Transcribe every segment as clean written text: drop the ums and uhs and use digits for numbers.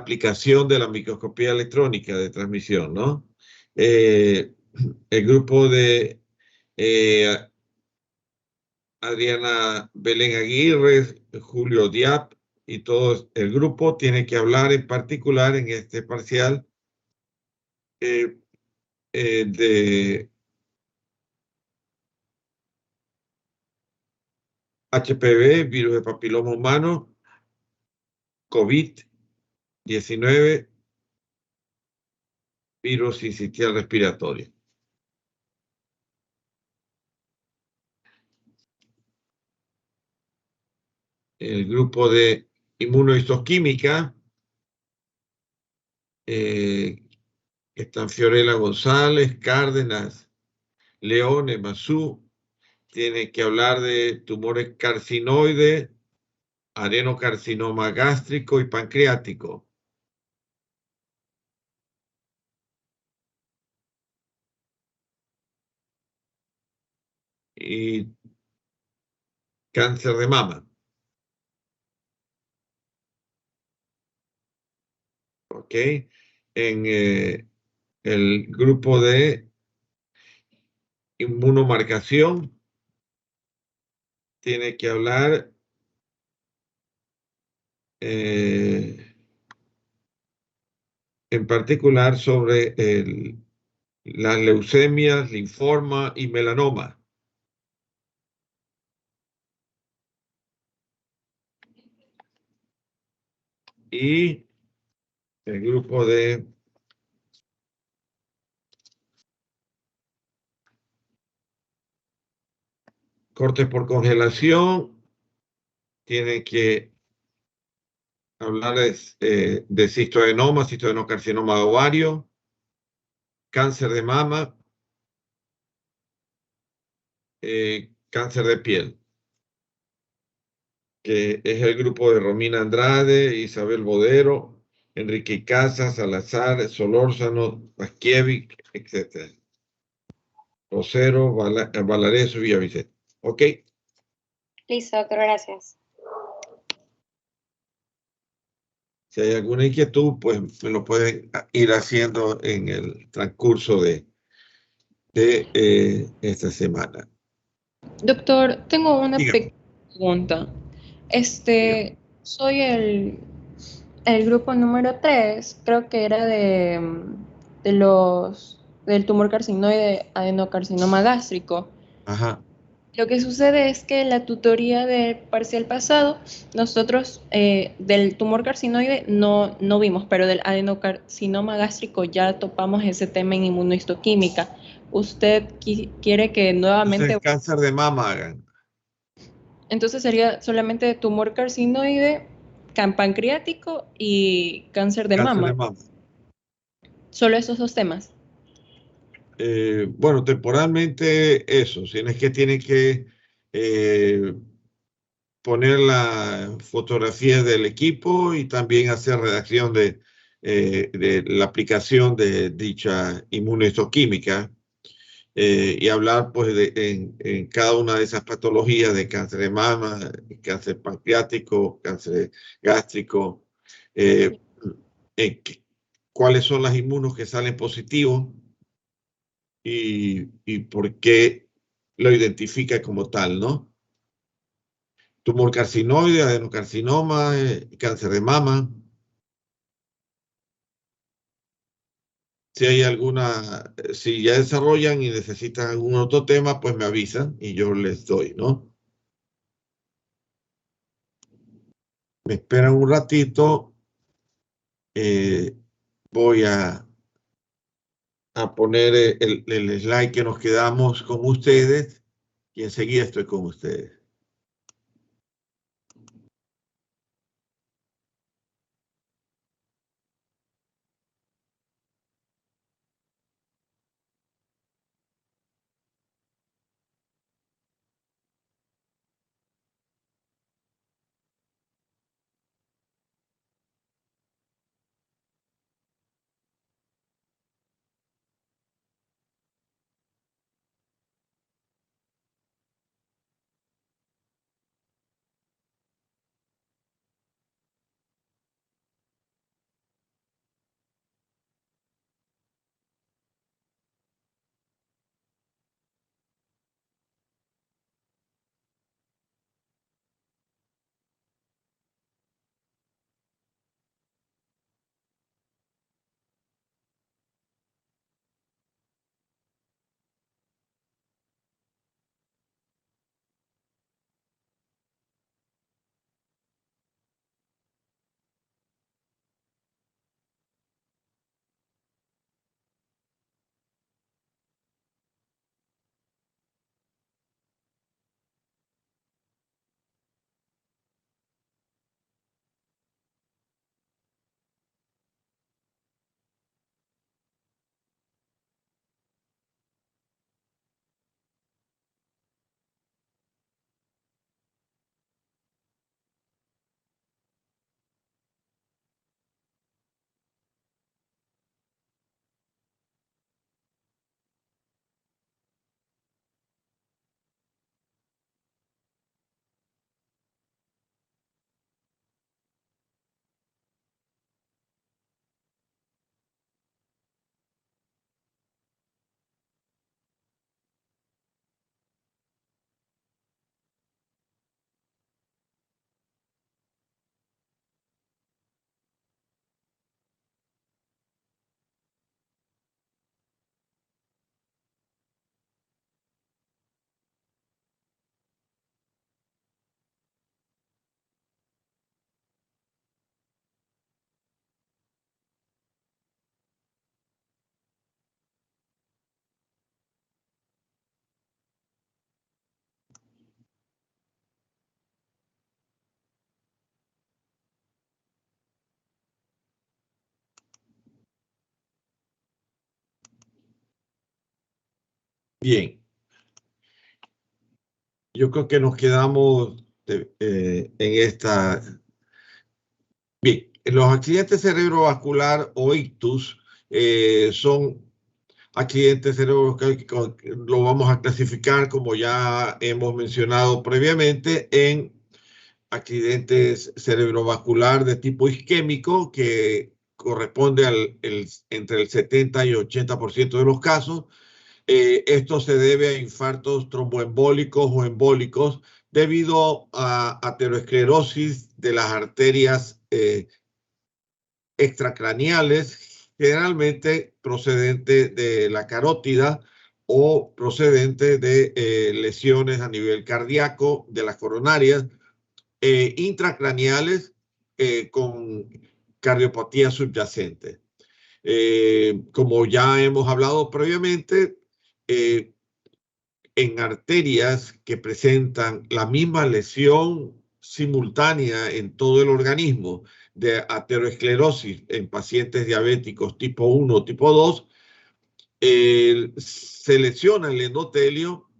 aplicación de la microscopía electrónica de transmisión, ¿no? El grupo de Adriana Belén Aguirre, Julio Diap y todo el grupo tiene que hablar en particular en este parcial de HPV, virus de papiloma humano, COVID-19, virus sincitial respiratorio. El grupo de inmunohistoquímica están Fiorella González, Cárdenas, Leone, Mazú. Tiene que hablar de tumores carcinoides, adenocarcinoma gástrico y pancreático. Y cáncer de mama. ¿Ok? En el grupo de inmunomarcación tiene que hablar en particular sobre las leucemias, linfoma y melanoma. Y el grupo de cortes por congelación tiene que hablar de cistoadenoma, cistoadenocarcinoma de ovario, cáncer de mama, cáncer de piel, que es el grupo de Romina Andrade, Isabel Bodero, Enrique Casas, Salazar, Solórzano, Paskiewicz, etc. Rosero, Valareso y Villavicente. ¿Ok? Listo, doctor, gracias. Si hay alguna inquietud, pues me lo pueden ir haciendo en el transcurso de esta semana. Doctor, tengo una Dígame. pequeña pregunta. Dígame. Soy el grupo número 3, creo que era del tumor carcinoide adenocarcinoma gástrico. Ajá. Lo que sucede es que en la tutoría del parcial pasado, nosotros del tumor carcinoide no vimos, pero del adenocarcinoma gástrico ya topamos ese tema en inmunohistoquímica. ¿Usted quiere que nuevamente... Entonces, cáncer de mama hagan. Entonces sería solamente tumor carcinoide, pancreático y cáncer de Cáncer mama. de mama. Solo esos dos temas. Bueno, temporalmente eso. Si no es que tienen que poner la fotografía del equipo y también hacer redacción de la aplicación de dicha inmunohistoquímica y hablar pues en cada una de esas patologías de cáncer de mama, cáncer pancreático, cáncer gástrico, eh, cuáles son las inmunos que salen positivos y por qué lo identifica como tal, ¿no? Tumor carcinoide, adenocarcinoma, cáncer de mama. Si hay alguna, si ya desarrollan y necesitan algún otro tema, pues me avisan y yo les doy, ¿no? Me esperan un ratito. Voy a poner el slide que nos quedamos con ustedes y enseguida estoy con ustedes. Bien, yo creo que nos quedamos en esta. Bien, los accidentes cerebrovascular o ictus son accidentes cerebrovascular que lo vamos a clasificar, como ya hemos mencionado previamente, en accidentes cerebrovascular de tipo isquémico, que corresponde entre el 70 y 80% de los casos. Esto se debe a infartos tromboembólicos o embólicos debido a aterosclerosis de las arterias extracraneales, generalmente procedente de la carótida o procedente de lesiones a nivel cardíaco de las coronarias, intracraneales con cardiopatía subyacente. Como ya hemos hablado previamente, en arterias que presentan la misma lesión simultánea en todo el organismo de aterosclerosis en pacientes diabéticos tipo 1 o tipo 2, se lesiona el endotelio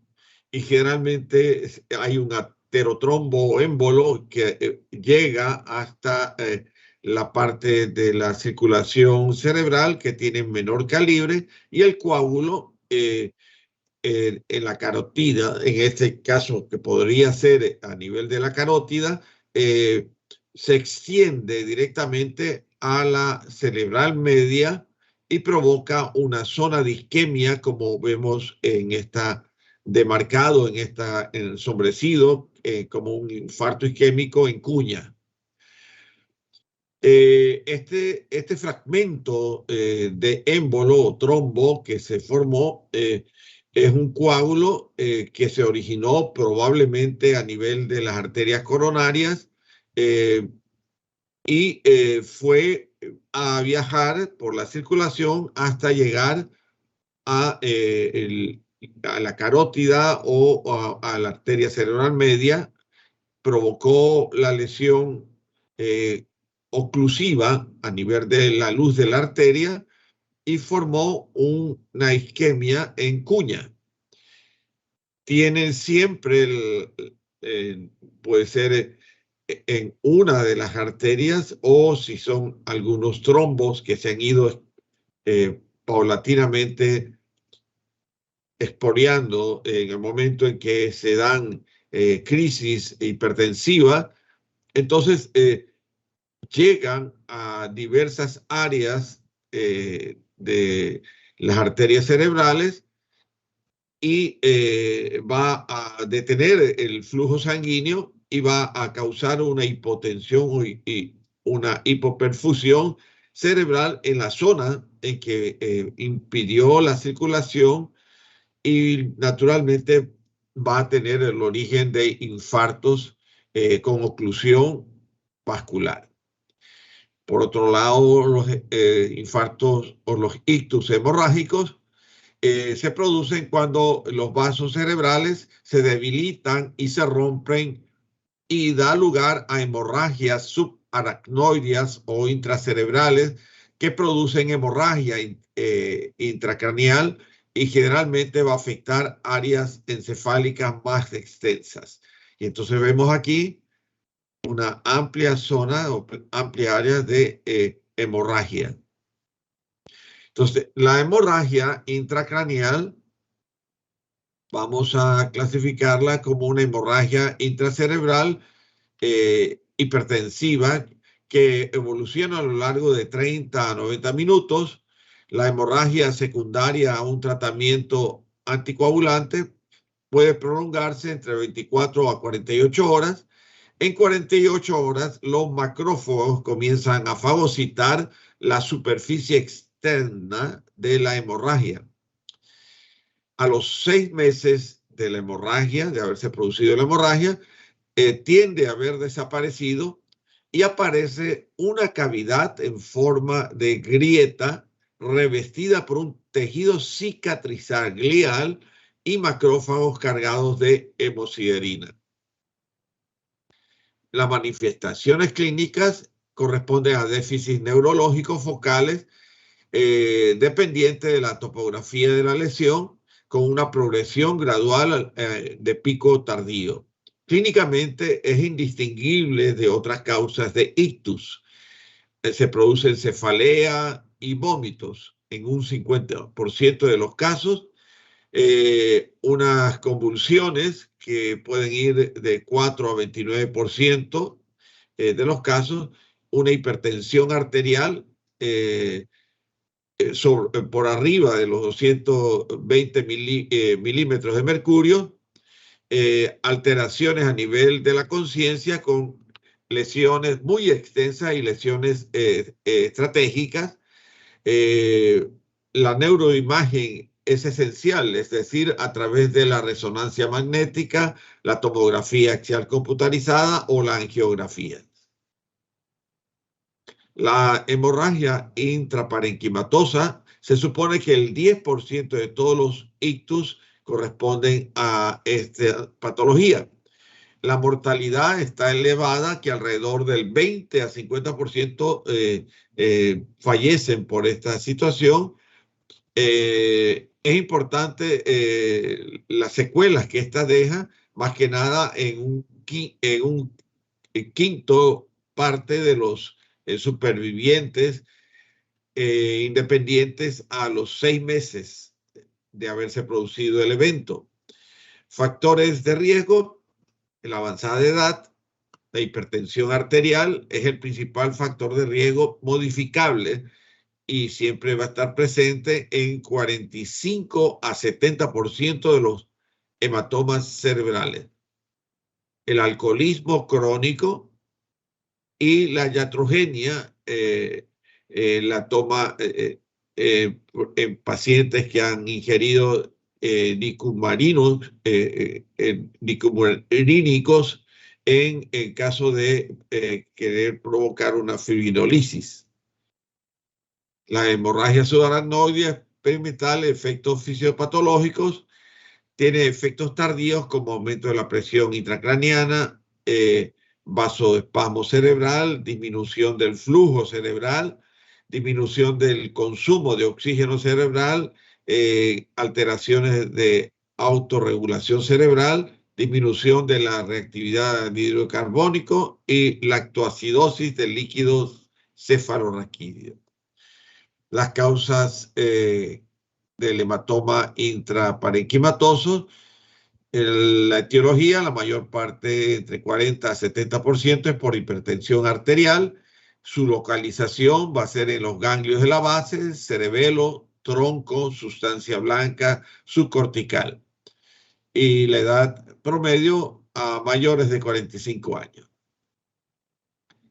y generalmente hay un aterotromboémbolo que llega hasta la parte de la circulación cerebral que tiene menor calibre, y el coágulo en la carótida, en este caso que podría ser a nivel de la carótida, se extiende directamente a la cerebral media y provoca una zona de isquemia, como vemos en esta demarcado, en ensombrecido, como un infarto isquémico en cuña. Este fragmento de émbolo o trombo que se formó es un coágulo que se originó probablemente a nivel de las arterias coronarias y fue a viajar por la circulación hasta llegar a la carótida o a la arteria cerebral media, provocó la lesión oclusiva a nivel de la luz de la arteria y formó una isquemia en cuña. Tienen siempre, puede ser en una de las arterias, o si son algunos trombos que se han ido paulatinamente esporiando en el momento en que se dan crisis hipertensiva. Entonces, llegan a diversas áreas de las arterias cerebrales y va a detener el flujo sanguíneo y va a causar una hipotensión y una hipoperfusión cerebral en la zona en que impidió la circulación, y naturalmente va a tener el origen de infartos con oclusión vascular. Por otro lado, los infartos o los ictus hemorrágicos se producen cuando los vasos cerebrales se debilitan y se rompen y da lugar a hemorragias subaracnoideas o intracerebrales que producen hemorragia intracraneal, y generalmente va a afectar áreas encefálicas más extensas. Y entonces vemos aquí una amplia zona o amplia área de hemorragia. Entonces, la hemorragia intracraneal vamos a clasificarla como una hemorragia intracerebral hipertensiva que evoluciona a lo largo de 30 a 90 minutos. La hemorragia secundaria a un tratamiento anticoagulante puede prolongarse entre 24 a 48 horas. En 48 horas, los macrófagos comienzan a fagocitar la superficie externa de la hemorragia. A los 6 meses de la hemorragia, de haberse producido la hemorragia, tiende a haber desaparecido y aparece una cavidad en forma de grieta revestida por un tejido cicatrizal glial y macrófagos cargados de hemosiderina. Las manifestaciones clínicas corresponden a déficits neurológicos focales dependientes de la topografía de la lesión, con una progresión gradual de pico tardío. Clínicamente es indistinguible de otras causas de ictus. Se producen cefalea y vómitos en un 50% de los casos, unas convulsiones que pueden ir de 4 a 29% de los casos, una hipertensión arterial por arriba de los 220 milímetros de mercurio, alteraciones a nivel de la conciencia con lesiones muy extensas y lesiones estratégicas. La neuroimagen es esencial, es decir, a través de la resonancia magnética, la tomografía axial computarizada o la angiografía. La hemorragia intraparenquimatosa, se supone que el 10% de todos los ictus corresponden a esta patología. La mortalidad está elevada, que alrededor del 20 a 50% fallecen por esta situación. Es importante las secuelas que esta deja, más que nada en un quinto parte de los supervivientes independientes a los 6 meses de haberse producido el evento. Factores de riesgo: la avanzada edad, la hipertensión arterial es el principal factor de riesgo modificable y siempre va a estar presente en 45 a 70% de los hematomas cerebrales. El alcoholismo crónico y la iatrogenia, la toma en pacientes que han ingerido nicumarínicos en caso de querer provocar una fibrinolisis. La hemorragia subaracnoidea experimental, efectos fisiopatológicos, tiene efectos tardíos como aumento de la presión intracraniana, vasoespasmo cerebral, disminución del flujo cerebral, disminución del consumo de oxígeno cerebral, alteraciones de autorregulación cerebral, disminución de la reactividad de anhídrido carbónico y lactoacidosis del líquido cefalorraquídeo. Las causas del hematoma intraparenquimatoso: la etiología, la mayor parte, entre 40 a 70%, es por hipertensión arterial. Su localización va a ser en los ganglios de la base, cerebelo, tronco, sustancia blanca, subcortical. Y la edad promedio a mayores de 45 años.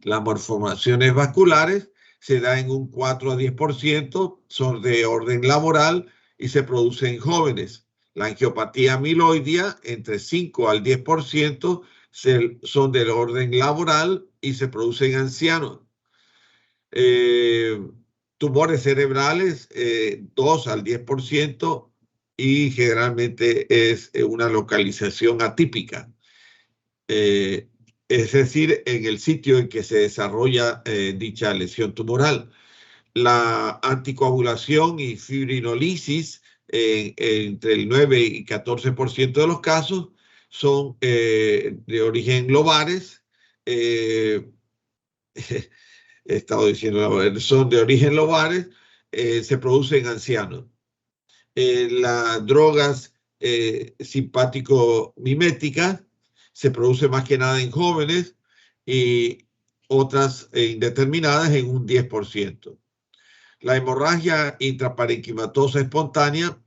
Las malformaciones vasculares se dan en un 4 a 10%, son de orden laboral y se producen en jóvenes. La angiopatía amiloidea, entre 5 al 10%, son del orden laboral y se producen en ancianos. Tumores cerebrales, 2 al 10%, y generalmente es una localización atípica. Es decir, en el sitio en que se desarrolla dicha lesión tumoral. La anticoagulación y fibrinolisis, entre el 9 y 14% de los casos, son de origen lobares. He estado diciendo, son de origen lobares, se producen en ancianos. Las drogas simpático-miméticas se producen más que nada en jóvenes y otras indeterminadas en un 10%. La hemorragia intraparenquimatosa espontánea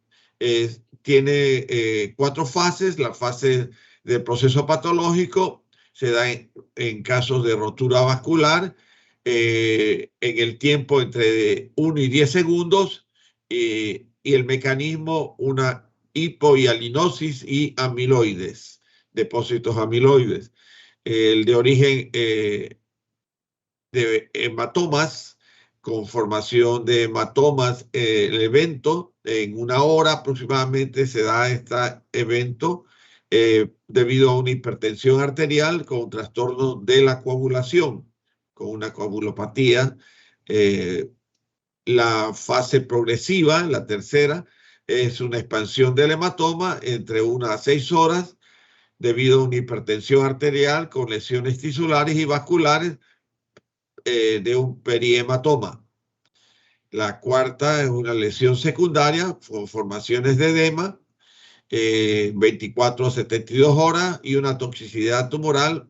tiene 4 fases. La fase del proceso patológico se da en casos de rotura vascular en el tiempo entre 1 y 10 segundos y el mecanismo, una hipohialinosis y amiloides, depósitos amiloides. El de origen de hematomas, con formación de hematomas, el evento en 1 hora aproximadamente se da este evento debido a una hipertensión arterial con trastorno de la coagulación, con una coagulopatía. La fase progresiva, la tercera, es una expansión del hematoma entre 1 a 6 horas debido a una hipertensión arterial con lesiones tisulares y vasculares de un perihematoma. La cuarta es una lesión secundaria con formaciones de edema, 24 a 72 horas y una toxicidad tumoral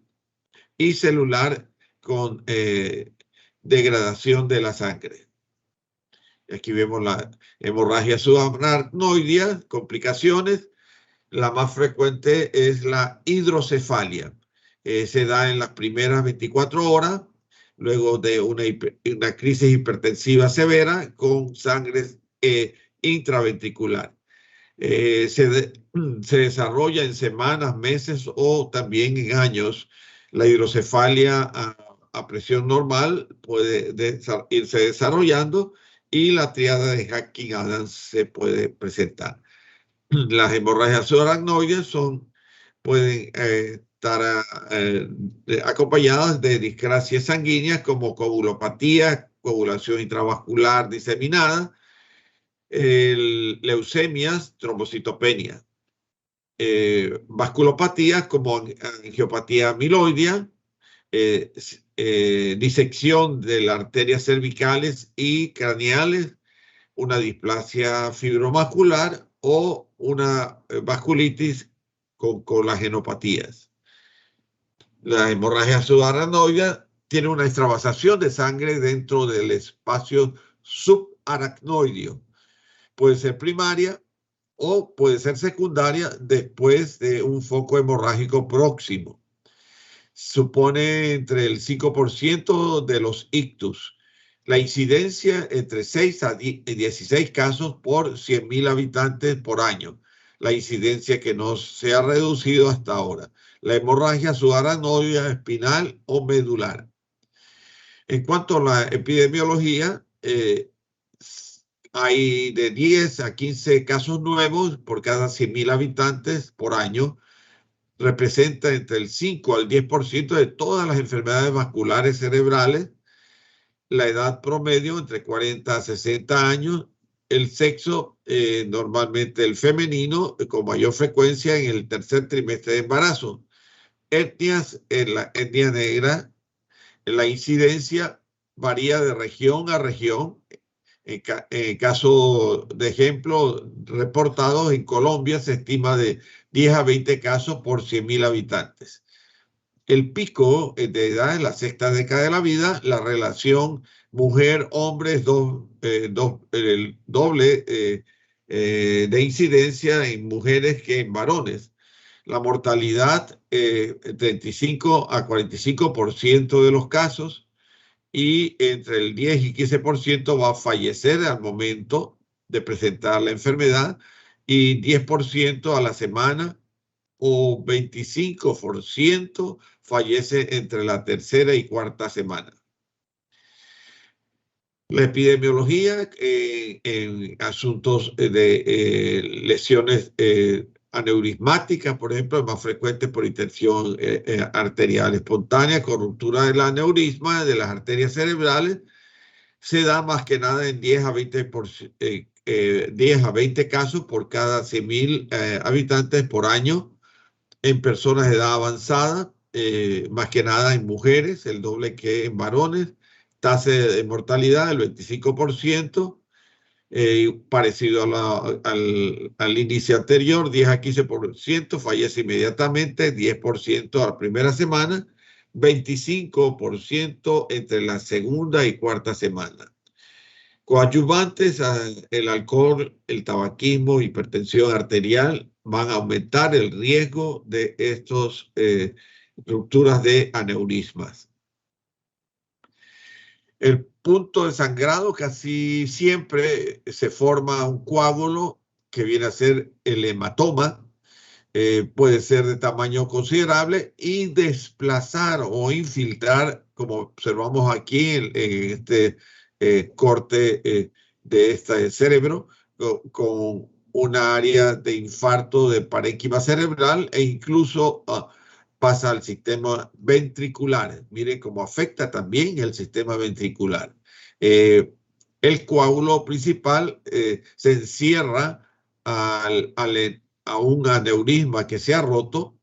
y celular con degradación de la sangre. Aquí vemos la hemorragia subaracnoidea, complicaciones. La más frecuente es la hidrocefalia. Se da en las primeras 24 horas, luego de una crisis hipertensiva severa con sangre intraventricular. Se desarrolla en semanas, meses o también en años. La hidrocefalia a presión normal puede irse desarrollando y la tríada de Hutchinson-Adams se puede presentar. Las hemorragias subaracnoides pueden estar acompañadas de discrasias sanguíneas como coagulopatía, coagulación intravascular diseminada, leucemias, trombocitopenia, vasculopatías como angiopatía amiloidea, disección de las arterias cervicales y craneales, una displasia fibromuscular o una vasculitis con colagenopatías. La hemorragia subaracnoidea tiene una extravasación de sangre dentro del espacio subaracnoideo. Puede ser primaria o puede ser secundaria después de un foco hemorrágico próximo. Supone entre el 5% de los ictus. La incidencia entre 6 a 16 casos por 100.000 habitantes por año. La incidencia que no se ha reducido hasta ahora. La hemorragia subaracnoidea espinal o medular. En cuanto a la epidemiología, hay de 10 a 15 casos nuevos por cada 100.000 habitantes por año. Representa entre el 5 al 10% de todas las enfermedades vasculares cerebrales. La edad promedio entre 40 a 60 años. El sexo, normalmente el femenino, con mayor frecuencia en el tercer trimestre de embarazo. Etnias, en la etnia negra, la incidencia varía de región a región. En caso de ejemplo, reportados en Colombia se estima de 10 a 20 casos por 100.000 habitantes. El pico de edad en la sexta década de la vida, la relación mujer-hombre es el doble de incidencia en mujeres que en varones. La mortalidad, 35 a 45% de los casos, y entre el 10 y 15% va a fallecer al momento de presentar la enfermedad y 10% a la semana o 25% fallece entre la tercera y cuarta semana. La epidemiología en asuntos de lesiones aneurismáticas, por ejemplo, es más frecuente por hipertensión arterial espontánea, corruptura del aneurisma de las arterias cerebrales. Se da más que nada en 10 a 20 casos por cada 100.000 habitantes por año en personas de edad avanzada, más que nada en mujeres, el doble que en varones. Tasa de mortalidad del 25%. Parecido al índice anterior, 10 a 15% fallece inmediatamente, 10% a la primera semana, 25% entre la segunda y cuarta semana. Coadyuvantes, el alcohol, el tabaquismo, hipertensión arterial van a aumentar el riesgo de estas rupturas de aneurismas. El punto de sangrado, casi siempre se forma un coágulo que viene a ser el hematoma. Puede ser de tamaño considerable y desplazar o infiltrar, como observamos aquí en este corte de este cerebro, con una área de infarto de parénquima cerebral e incluso pasa al sistema ventricular. Miren cómo afecta también el sistema ventricular. El coágulo principal se encierra a un aneurisma que se ha roto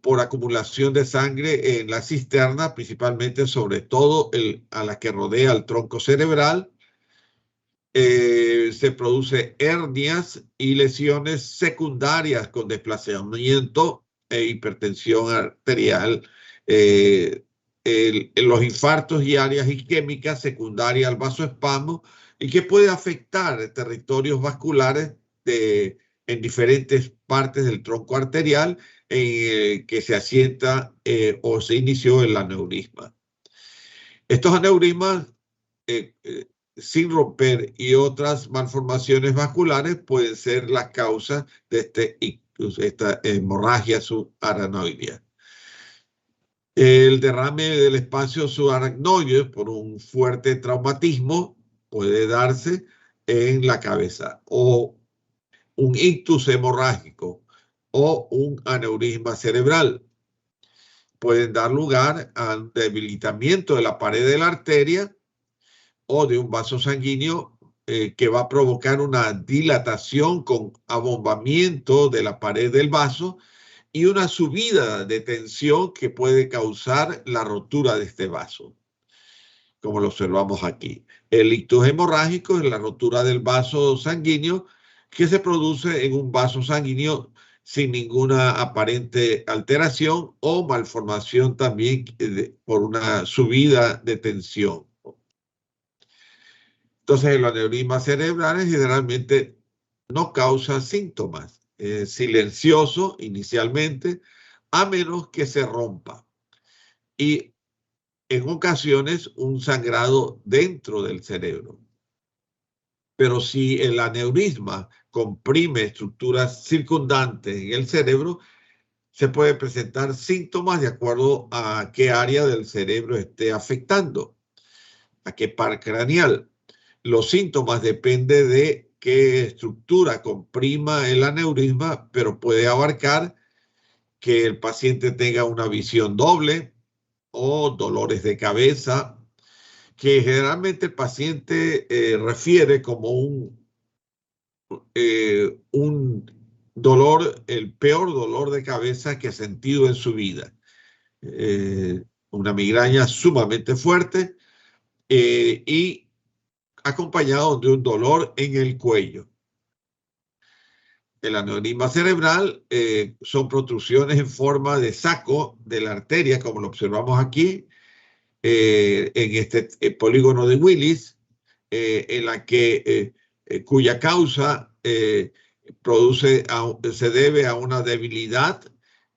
por acumulación de sangre en la cisterna, principalmente sobre todo a la que rodea el tronco cerebral. Se produce hernias y lesiones secundarias con desplazamiento e hipertensión arterial, los infartos y áreas isquémicas secundarias al vasoespasmo, y que puede afectar territorios vasculares en diferentes partes del tronco arterial en que se asienta o se inició el aneurisma. Estos aneurismas sin romper y otras malformaciones vasculares pueden ser las causas de esta hemorragia subaracnoidea. El derrame del espacio subaracnoide por un fuerte traumatismo puede darse en la cabeza, o un ictus hemorrágico o un aneurisma cerebral. Pueden dar lugar al debilitamiento de la pared de la arteria o de un vaso sanguíneo que va a provocar una dilatación con abombamiento de la pared del vaso y una subida de tensión que puede causar la rotura de este vaso, como lo observamos aquí. El ictus hemorrágico es la rotura del vaso sanguíneo que se produce en un vaso sanguíneo sin ninguna aparente alteración o malformación también por una subida de tensión. Entonces, el aneurisma cerebral generalmente no causa síntomas, es silencioso inicialmente, a menos que se rompa. Y en ocasiones un sangrado dentro del cerebro. Pero si el aneurisma comprime estructuras circundantes en el cerebro, se puede presentar síntomas de acuerdo a qué área del cerebro esté afectando, a qué par craneal. Los síntomas dependen de qué estructura comprima el aneurisma, pero puede abarcar que el paciente tenga una visión doble o dolores de cabeza, que generalmente el paciente refiere como un dolor, el peor dolor de cabeza que ha sentido en su vida. Una migraña sumamente fuerte y acompañado de un dolor en el cuello. El aneurisma cerebral son protrusiones en forma de saco de la arteria, como lo observamos aquí, en este polígono de Willis, en la que cuya causa se debe a una debilidad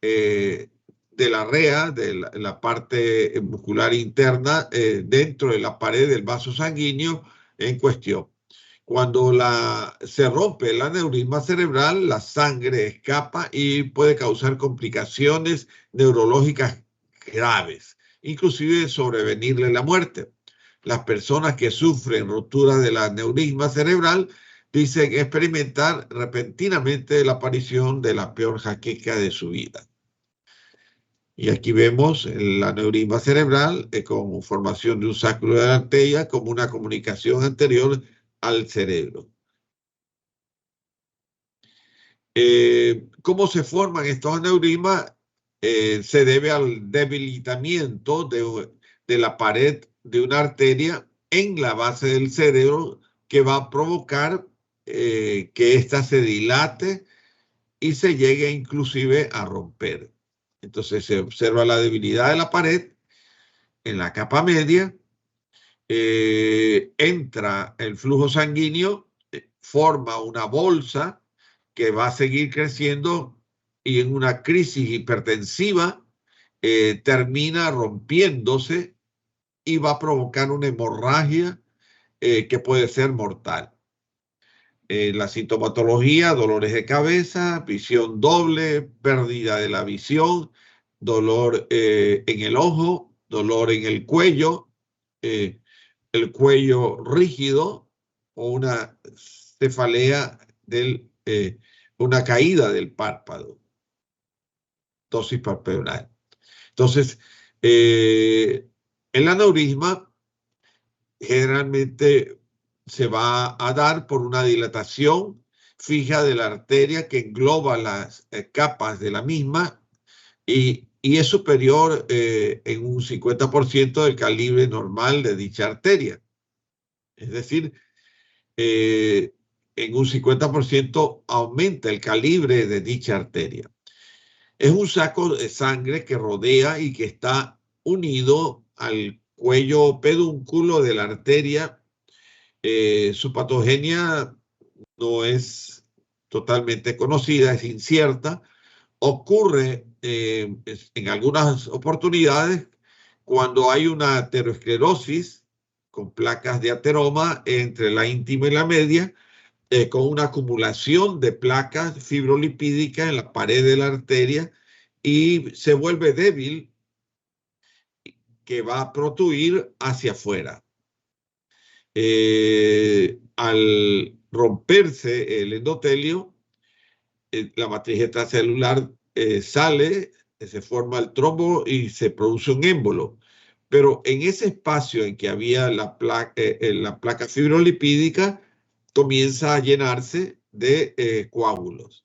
de la rea, de la parte muscular interna dentro de la pared del vaso sanguíneo en cuestión. Cuando se rompe el aneurisma cerebral, la sangre escapa y puede causar complicaciones neurológicas graves, inclusive sobrevenirle la muerte. Las personas que sufren rotura del aneurisma cerebral dicen experimentar repentinamente la aparición de la peor jaqueca de su vida. Y aquí vemos el aneurisma cerebral con formación de un sacro de la arteria como una comunicación anterior al cerebro. ¿Cómo se forman estos aneurismas? Se debe al debilitamiento de la pared de una arteria en la base del cerebro, que va a provocar que ésta se dilate y se llegue inclusive a romper. Entonces se observa la debilidad de la pared en la capa media, entra el flujo sanguíneo, forma una bolsa que va a seguir creciendo y en una crisis hipertensiva termina rompiéndose y va a provocar una hemorragia que puede ser mortal. La sintomatología: dolores de cabeza, visión doble, pérdida de la visión, dolor en el ojo, dolor en el cuello rígido o una cefalea una caída del párpado, ptosis palpebral. Entonces, el aneurisma generalmente se va a dar por una dilatación fija de la arteria que engloba las capas de la misma y es superior en un 50% del calibre normal de dicha arteria. Es decir, en un 50% aumenta el calibre de dicha arteria. Es un saco de sangre que rodea y que está unido al cuello pedúnculo de la arteria. Su patogenia no es totalmente conocida, es incierta. Ocurre en algunas oportunidades cuando hay una aterosclerosis con placas de ateroma entre la íntima y la media, con una acumulación de placas fibrolipídicas en la pared de la arteria y se vuelve débil, que va a protruir hacia afuera. Al romperse el endotelio, la matriz extracelular sale, se forma el trombo y se produce un émbolo. Pero en ese espacio en que había la placa fibrolipídica, comienza a llenarse de coágulos.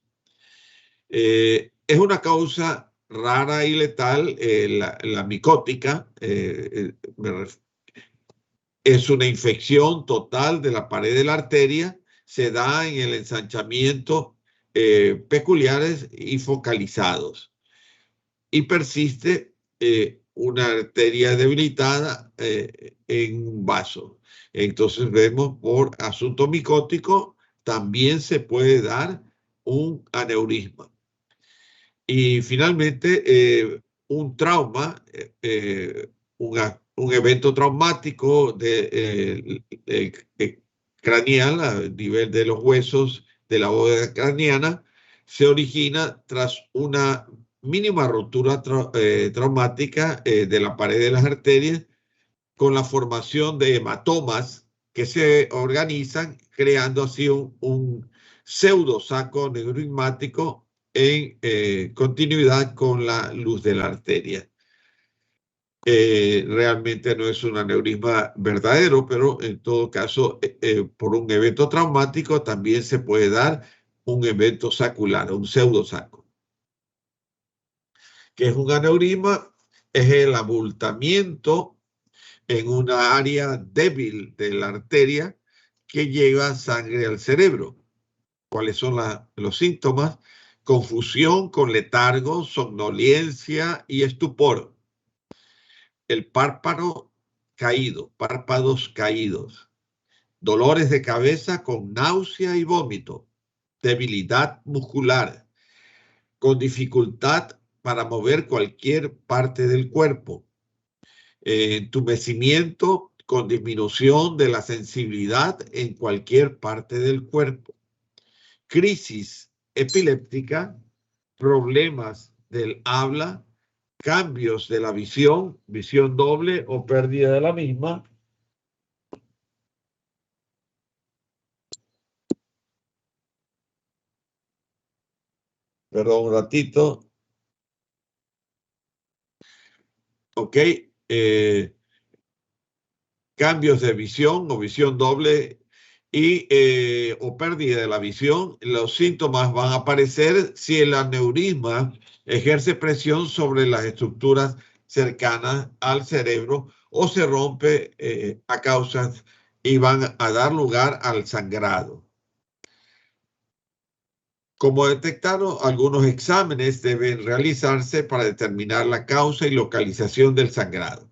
Es una causa rara y letal, la micótica. Es una infección total de la pared de la arteria, se da en el ensanchamiento peculiares y focalizados. Y persiste una arteria debilitada en un vaso. Entonces vemos por asunto micótico también se puede dar un aneurisma. Y finalmente un trauma, un evento traumático craneal a nivel de los huesos de la bóveda craneana se origina tras una mínima rotura traumática de la pared de las arterias con la formación de hematomas que se organizan creando así un pseudo saco neurismático en continuidad con la luz de la arteria. Realmente no es un aneurisma verdadero, pero en todo caso, por un evento traumático también se puede dar un evento sacular, un pseudosaco. ¿Qué es un aneurisma? Es el abultamiento en una área débil de la arteria que lleva sangre al cerebro. ¿Cuáles son los síntomas? Confusión con letargo, somnolencia y estupor. El párpados caídos, dolores de cabeza con náusea y vómito, debilidad muscular, con dificultad para mover cualquier parte del cuerpo, entumecimiento con disminución de la sensibilidad en cualquier parte del cuerpo, crisis epiléptica, problemas del habla, cambios de la visión doble o pérdida de la misma. Perdón un ratito. Ok. Cambios de visión o visión doble y o pérdida de la visión. Los síntomas van a aparecer si el aneurisma ejerce presión sobre las estructuras cercanas al cerebro o se rompe a causas y van a dar lugar al sangrado. Como detectaron, algunos exámenes deben realizarse para determinar la causa y localización del sangrado.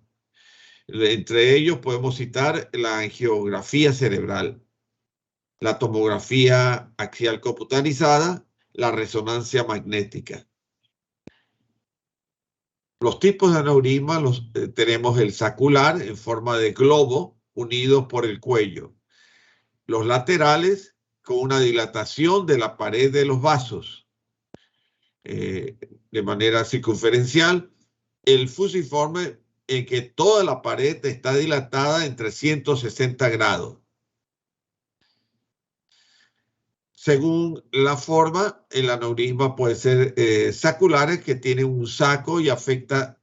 Entre ellos podemos citar la angiografía cerebral, la tomografía axial computarizada, la resonancia magnética. Los tipos de aneurisma tenemos el sacular en forma de globo unido por el cuello. Los laterales con una dilatación de la pared de los vasos de manera circunferencial. El fusiforme en que toda la pared está dilatada en 360 grados. Según la forma, el aneurisma puede ser saculares, que tiene un saco y afecta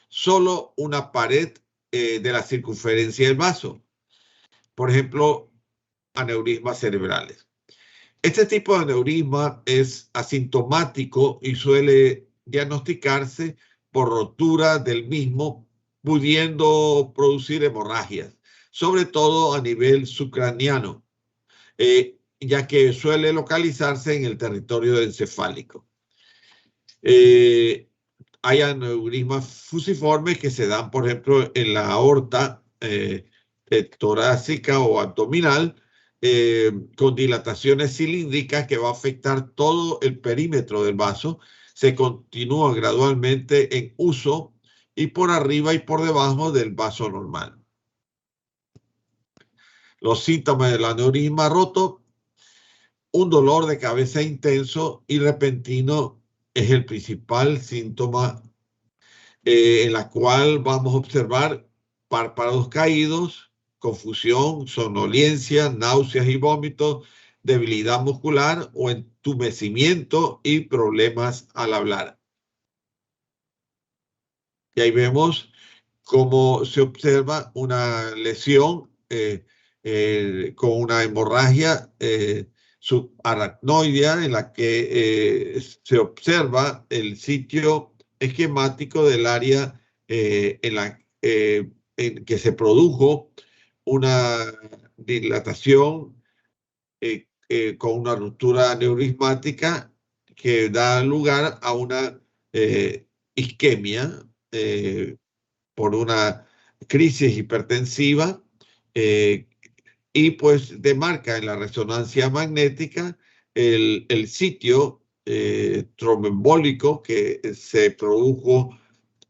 solo una pared de la circunferencia del vaso. Por ejemplo, aneurismas cerebrales. Este tipo de aneurisma es asintomático y suele diagnosticarse por rotura del mismo, pudiendo producir hemorragias, sobre todo a nivel subcraniano, ya que suele localizarse en el territorio encefálico. Hay aneurismas fusiformes que se dan, por ejemplo, en la aorta torácica o abdominal, con dilataciones cilíndricas que va a afectar todo el perímetro del vaso. Se continúa gradualmente en uso y por arriba y por debajo del vaso normal. Los síntomas del aneurisma roto: un dolor de cabeza intenso y repentino es el principal síntoma, en la cual vamos a observar párpados caídos, confusión, somnolencia, náuseas y vómitos, debilidad muscular o entumecimiento y problemas al hablar. Y ahí vemos cómo se observa una lesión con una hemorragia subaracnoidea, en la que se observa el sitio esquemático del área en que se produjo una dilatación con una ruptura aneurismática que da lugar a una isquemia por una crisis hipertensiva, y pues demarca en la resonancia magnética el sitio tromboembólico que se produjo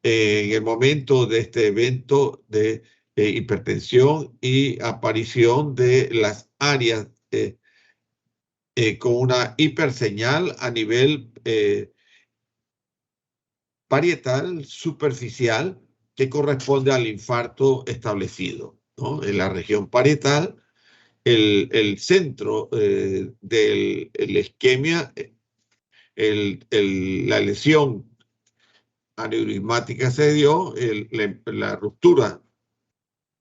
en el momento de este evento de hipertensión y aparición de las áreas con una hiperseñal a nivel parietal superficial que corresponde al infarto establecido, ¿no? En la región parietal, el centro de la isquemia, la lesión aneurismática se dio, la ruptura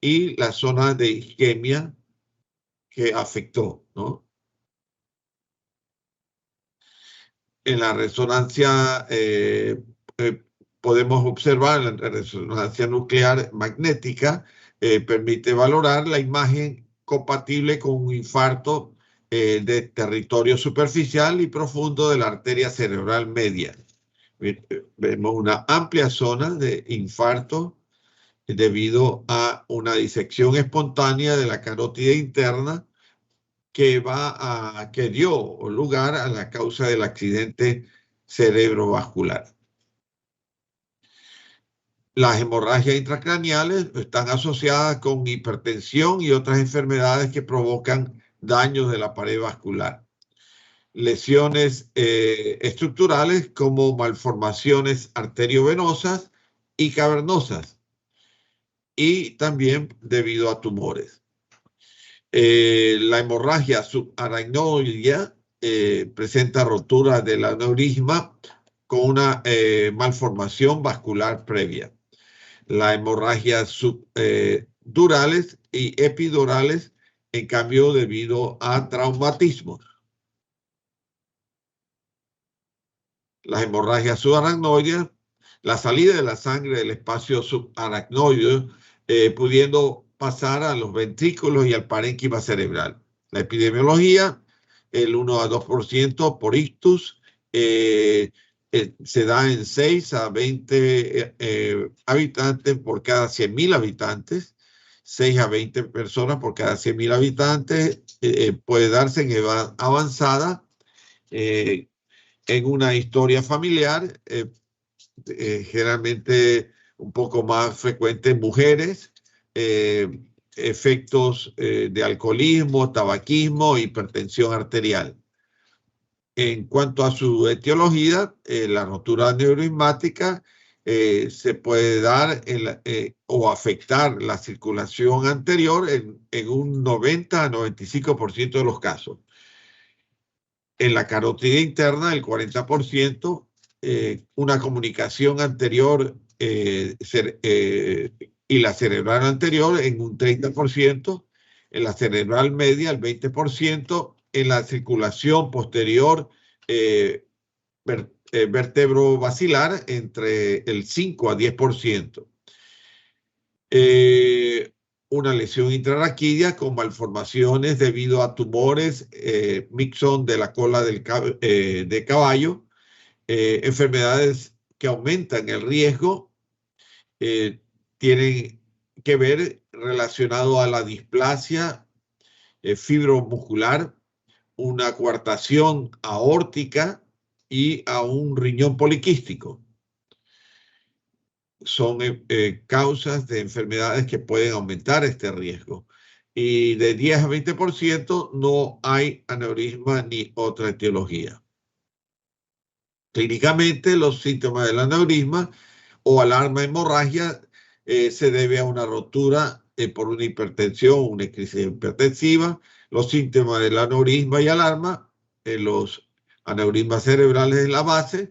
y la zona de isquemia que afectó, ¿no? En la resonancia podemos observar, la resonancia nuclear magnética permite valorar la imagen compatible con un infarto de territorio superficial y profundo de la arteria cerebral media. Vemos una amplia zona de infarto debido a una disección espontánea de la carótida interna que dio lugar a la causa del accidente cerebrovascular. Las hemorragias intracraneales están asociadas con hipertensión y otras enfermedades que provocan daños de la pared vascular. Lesiones estructurales como malformaciones arteriovenosas y cavernosas, y también debido a tumores. La hemorragia subaracnoidea presenta rotura del aneurisma con una malformación vascular previa. La hemorragia subdurales y epidurales, en cambio, debido a traumatismos. Las hemorragias subaracnoideas, la salida de la sangre del espacio subaracnoideo, pudiendo pasar a los ventrículos y al parénquima cerebral. La epidemiología, el 1 a 2% por ictus, se da en 6 a 20 habitantes por cada 100.000 habitantes, 6 a 20 personas por cada 100.000 habitantes. Puede darse en edad avanzada, en una historia familiar, generalmente un poco más frecuente en mujeres, efectos de alcoholismo, tabaquismo, hipertensión arterial. En cuanto a su etiología, la rotura aneurismática se puede dar o afectar la circulación anterior en un 90 a 95% de los casos. En la carótida interna, el 40%, una comunicación anterior y la cerebral anterior en un 30%, en la cerebral media el 20%, en la circulación posterior vertebrovascular entre el 5 a 10%. Una lesión intrarraquídea con malformaciones debido a tumores mixón de la cola de caballo, enfermedades que aumentan el riesgo, tienen que ver relacionado a la displasia fibromuscular, una coartación aórtica y a un riñón poliquístico. Son causas de enfermedades que pueden aumentar este riesgo. Y de 10 a 20% no hay aneurisma ni otra etiología. Clínicamente, los síntomas del aneurisma o alarma hemorragia se debe a una rotura por una hipertensión, una crisis hipertensiva. Los síntomas del aneurisma y alarma, los aneurismas cerebrales en la base,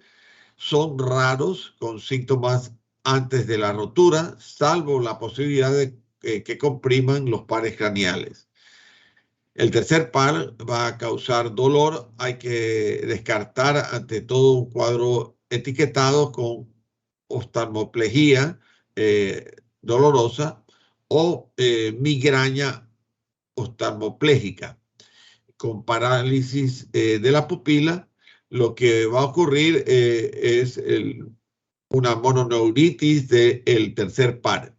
son raros con síntomas antes de la rotura, salvo la posibilidad de que compriman los pares craneales. El tercer par va a causar dolor. Hay que descartar ante todo un cuadro etiquetado con oftalmoplegia dolorosa o migraña oftalmoplégica con parálisis de la pupila. Lo que va a ocurrir es una mononeuritis del tercer par.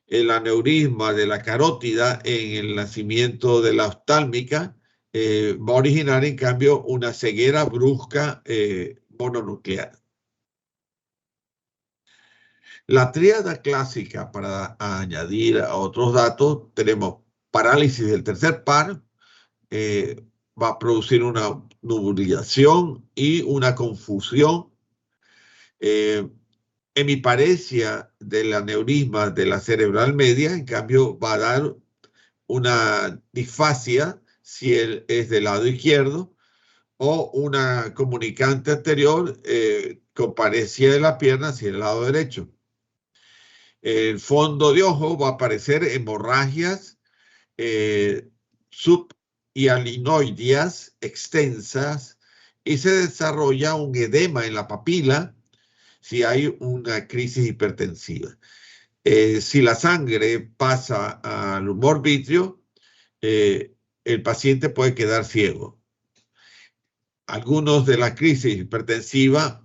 El aneurisma de la carótida en el nacimiento de la oftálmica va a originar, en cambio, una ceguera brusca mononuclear. La tríada clásica, para añadir a otros datos, tenemos parálisis del tercer par, va a producir una nublización y una confusión. Hemiparesia del aneurisma de la cerebral media, en cambio, va a dar una disfasia si él es del lado izquierdo, o una comunicante anterior con paresia de la pierna si es del lado derecho. El fondo de ojo va a aparecer hemorragias subhialinoideas extensas y se desarrolla un edema en la papila si hay una crisis hipertensiva. Si la sangre pasa al humor vítreo, el paciente puede quedar ciego. Algunos de las crisis hipertensivas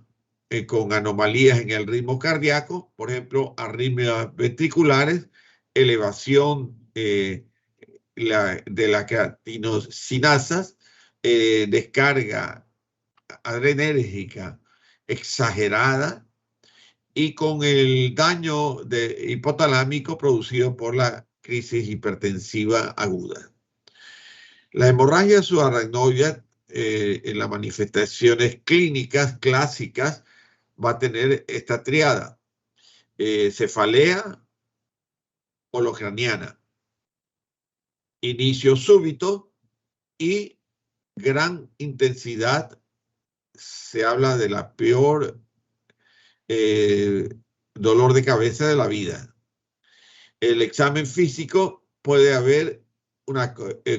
con anomalías en el ritmo cardíaco, por ejemplo, arritmias ventriculares, elevación de la creatinosinasas, descarga adrenérgica exagerada y con el daño hipotalámico producido por la crisis hipertensiva aguda. La hemorragia subaracnoidea en las manifestaciones clínicas clásicas va a tener esta triada: cefalea holocraniana, inicio súbito y gran intensidad. Se habla de la peor dolor de cabeza de la vida. El examen físico puede haber un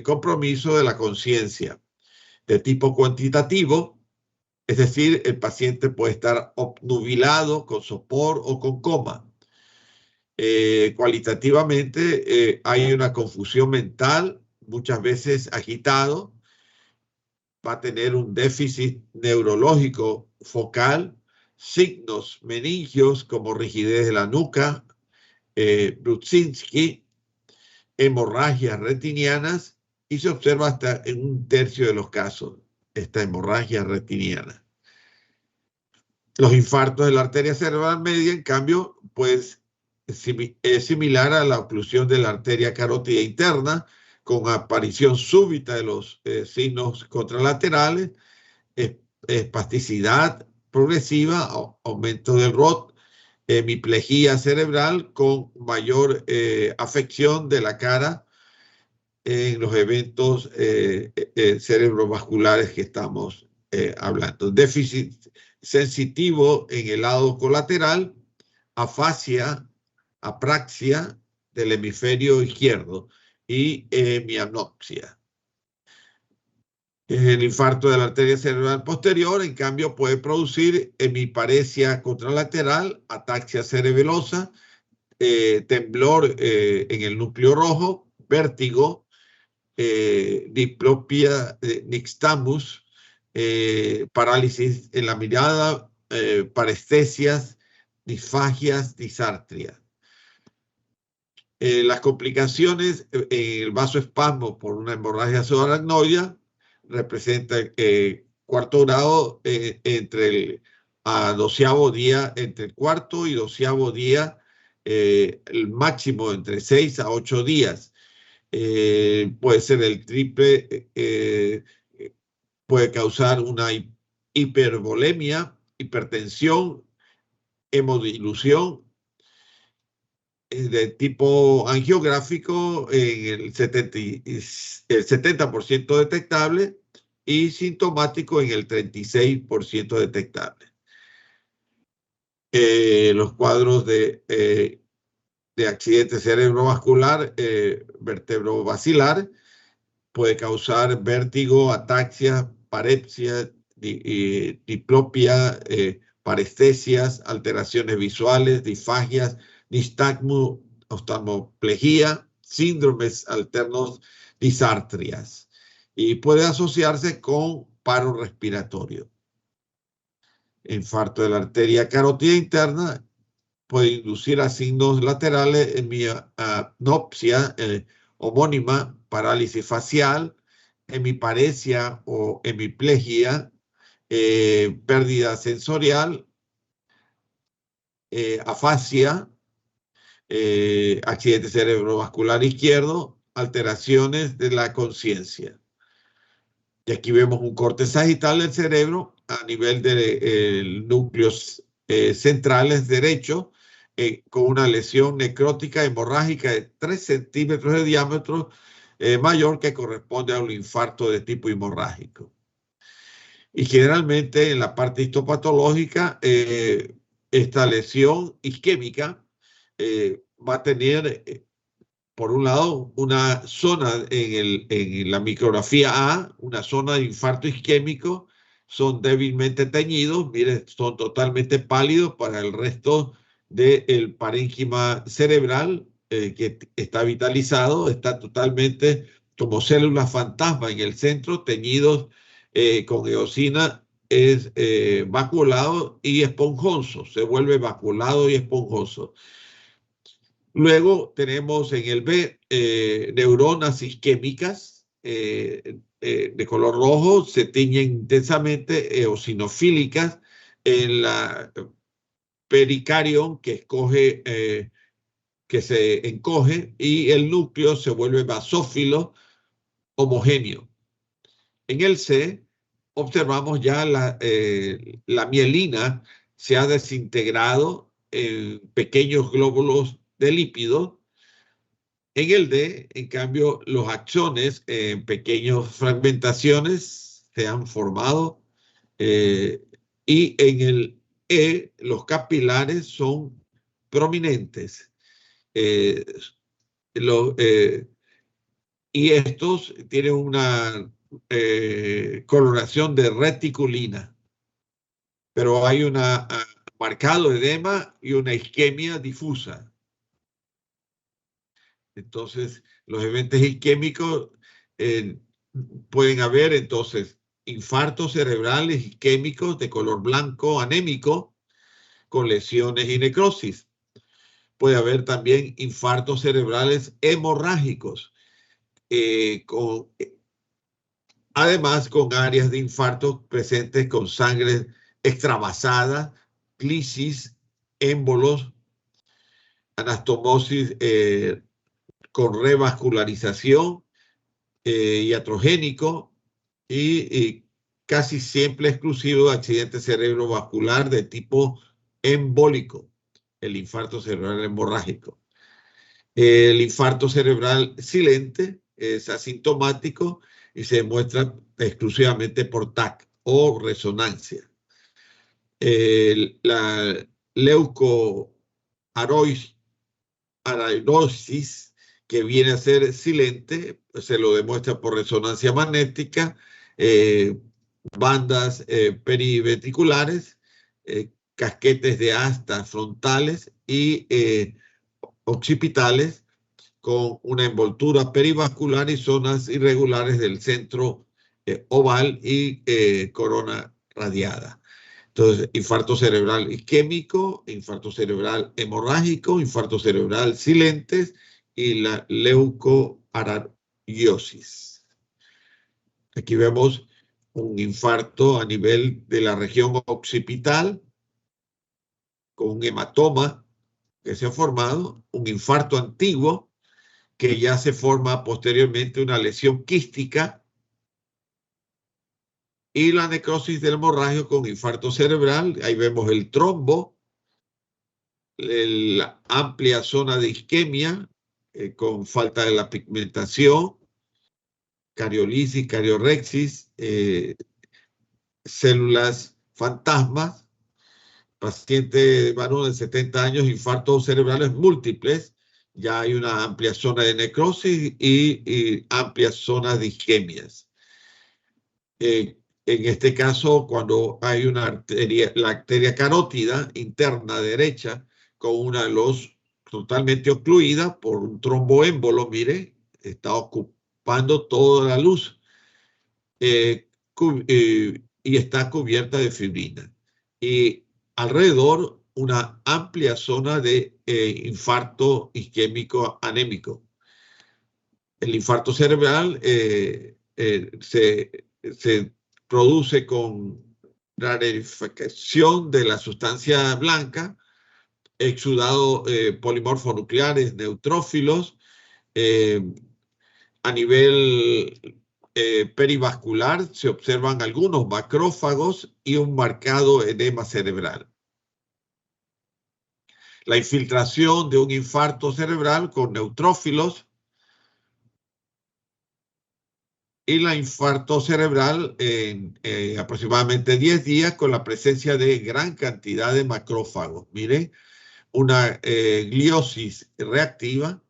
compromiso de la conciencia de tipo cuantitativo, es decir, el paciente puede estar obnubilado con sopor o con coma. Cualitativamente hay una confusión mental, muchas veces agitado, va a tener un déficit neurológico focal, signos meningios como rigidez de la nuca, Brudzinski, hemorragias retinianas, y se observa hasta en un tercio de los casos esta hemorragia retiniana. Los infartos de la arteria cerebral media, en cambio, pues es similar a la oclusión de la arteria carótida interna, con aparición súbita de los signos contralaterales, espasticidad progresiva, aumento del ROT, hemiplegia cerebral con mayor afección de la cara en los eventos cerebrovasculares que estamos hablando. Déficit sensitivo en el lado colateral, afasia, apraxia del hemisferio izquierdo y hemianopsia. El infarto de la arteria cerebral posterior, en cambio, puede producir hemiparesia contralateral, ataxia cerebelosa, temblor en el núcleo rojo, vértigo, diplopia nixtamus, parálisis en la mirada, parestesias, disfagias, disartria. Las complicaciones en el vasoespasmo por una hemorragia subaracnoidea representa cuarto grado entre el doceavo día, entre el cuarto y doceavo día, el máximo entre 6 a 8 días. Puede ser el triple, puede causar una hipervolemia, hipertensión, hemodilución de tipo angiográfico en el 70% detectable y sintomático en el 36% detectable. Los cuadros de accidente cerebrovascular vertebrovascular puede causar vértigo, ataxia, parepsia, diplopia, parestesias, alteraciones visuales, disfagias, nistagmo, oftalmoplegia, síndromes alternos, disartrias. Y puede asociarse con paro respiratorio. Infarto de la arteria carótida interna puede inducir a signos laterales, hemianopsia homónima, parálisis facial, hemiparesia o hemiplegia, pérdida sensorial, afasia, accidente cerebrovascular izquierdo, alteraciones de la conciencia. Y aquí vemos un corte sagital del cerebro a nivel de núcleos centrales derecho, con una lesión necrótica hemorrágica de 3 centímetros de diámetro mayor, que corresponde a un infarto de tipo hemorrágico. Y generalmente en la parte histopatológica, esta lesión isquémica va a tener, por un lado, una zona en la micrografía A, una zona de infarto isquémico, son débilmente teñidos, miren, son totalmente pálidos para el resto del parénquima cerebral, que está vitalizado, está totalmente como células fantasma en el centro, teñidos con eosina, es vacuolado y esponjoso, se vuelve vacuolado y esponjoso. Luego tenemos en el B neuronas isquémicas de color rojo, se tiñen intensamente, eosinofílicas, en la pericarión que se encoge, y el núcleo se vuelve basófilo homogéneo. En el C observamos ya la mielina se ha desintegrado en pequeños glóbulos de lípidos. En el D, en cambio, los axones en pequeñas fragmentaciones se han formado, y en el E, los capilares son prominentes. Y estos tienen una coloración de reticulina, pero hay un marcado edema y una isquemia difusa. Entonces, los eventos isquémicos pueden haber, entonces, infartos cerebrales isquémicos de color blanco anémico con lesiones y necrosis. Puede haber también infartos cerebrales hemorrágicos, además con áreas de infarto presentes con sangre extravasada, clisis, émbolos, anastomosis con revascularización, iatrogénico y casi siempre exclusivo de accidente cerebrovascular de tipo embólico, el infarto cerebral hemorrágico. El infarto cerebral silente es asintomático y se demuestra exclusivamente por TAC o resonancia. La leucoariosis, que viene a ser silente, se lo demuestra por resonancia magnética bandas periventriculares, casquetes de asta frontales y occipitales con una envoltura perivascular y zonas irregulares del centro oval y corona radiada. Entonces, infarto cerebral isquémico, infarto cerebral hemorrágico, infarto cerebral silentes y la leucoarariosis. Aquí vemos un infarto a nivel de la región occipital con un hematoma que se ha formado, un infarto antiguo que ya se forma posteriormente una lesión quística y la necrosis del hemorragio con infarto cerebral. Ahí vemos el trombo, la amplia zona de isquemia con falta de la pigmentación, cariolisis, cariorexis, células fantasmas, paciente varón de 70 años, infartos cerebrales múltiples, ya hay una amplia zona de necrosis y amplias zonas de isquemias. En este caso, cuando hay una arteria, la arteria carótida interna derecha, con una de los totalmente ocluida por un tromboémbolo, mire, está ocupando toda la luz y está cubierta de fibrina. Y alrededor una amplia zona de infarto isquémico anémico. El infarto cerebral se produce con rarificación de la sustancia blanca, exudado polimorfonucleares neutrófilos, a nivel perivascular se observan algunos macrófagos y un marcado edema cerebral. La infiltración de un infarto cerebral con neutrófilos y la infarto cerebral en aproximadamente 10 días con la presencia de gran cantidad de macrófagos. Miren, una gliosis reactiva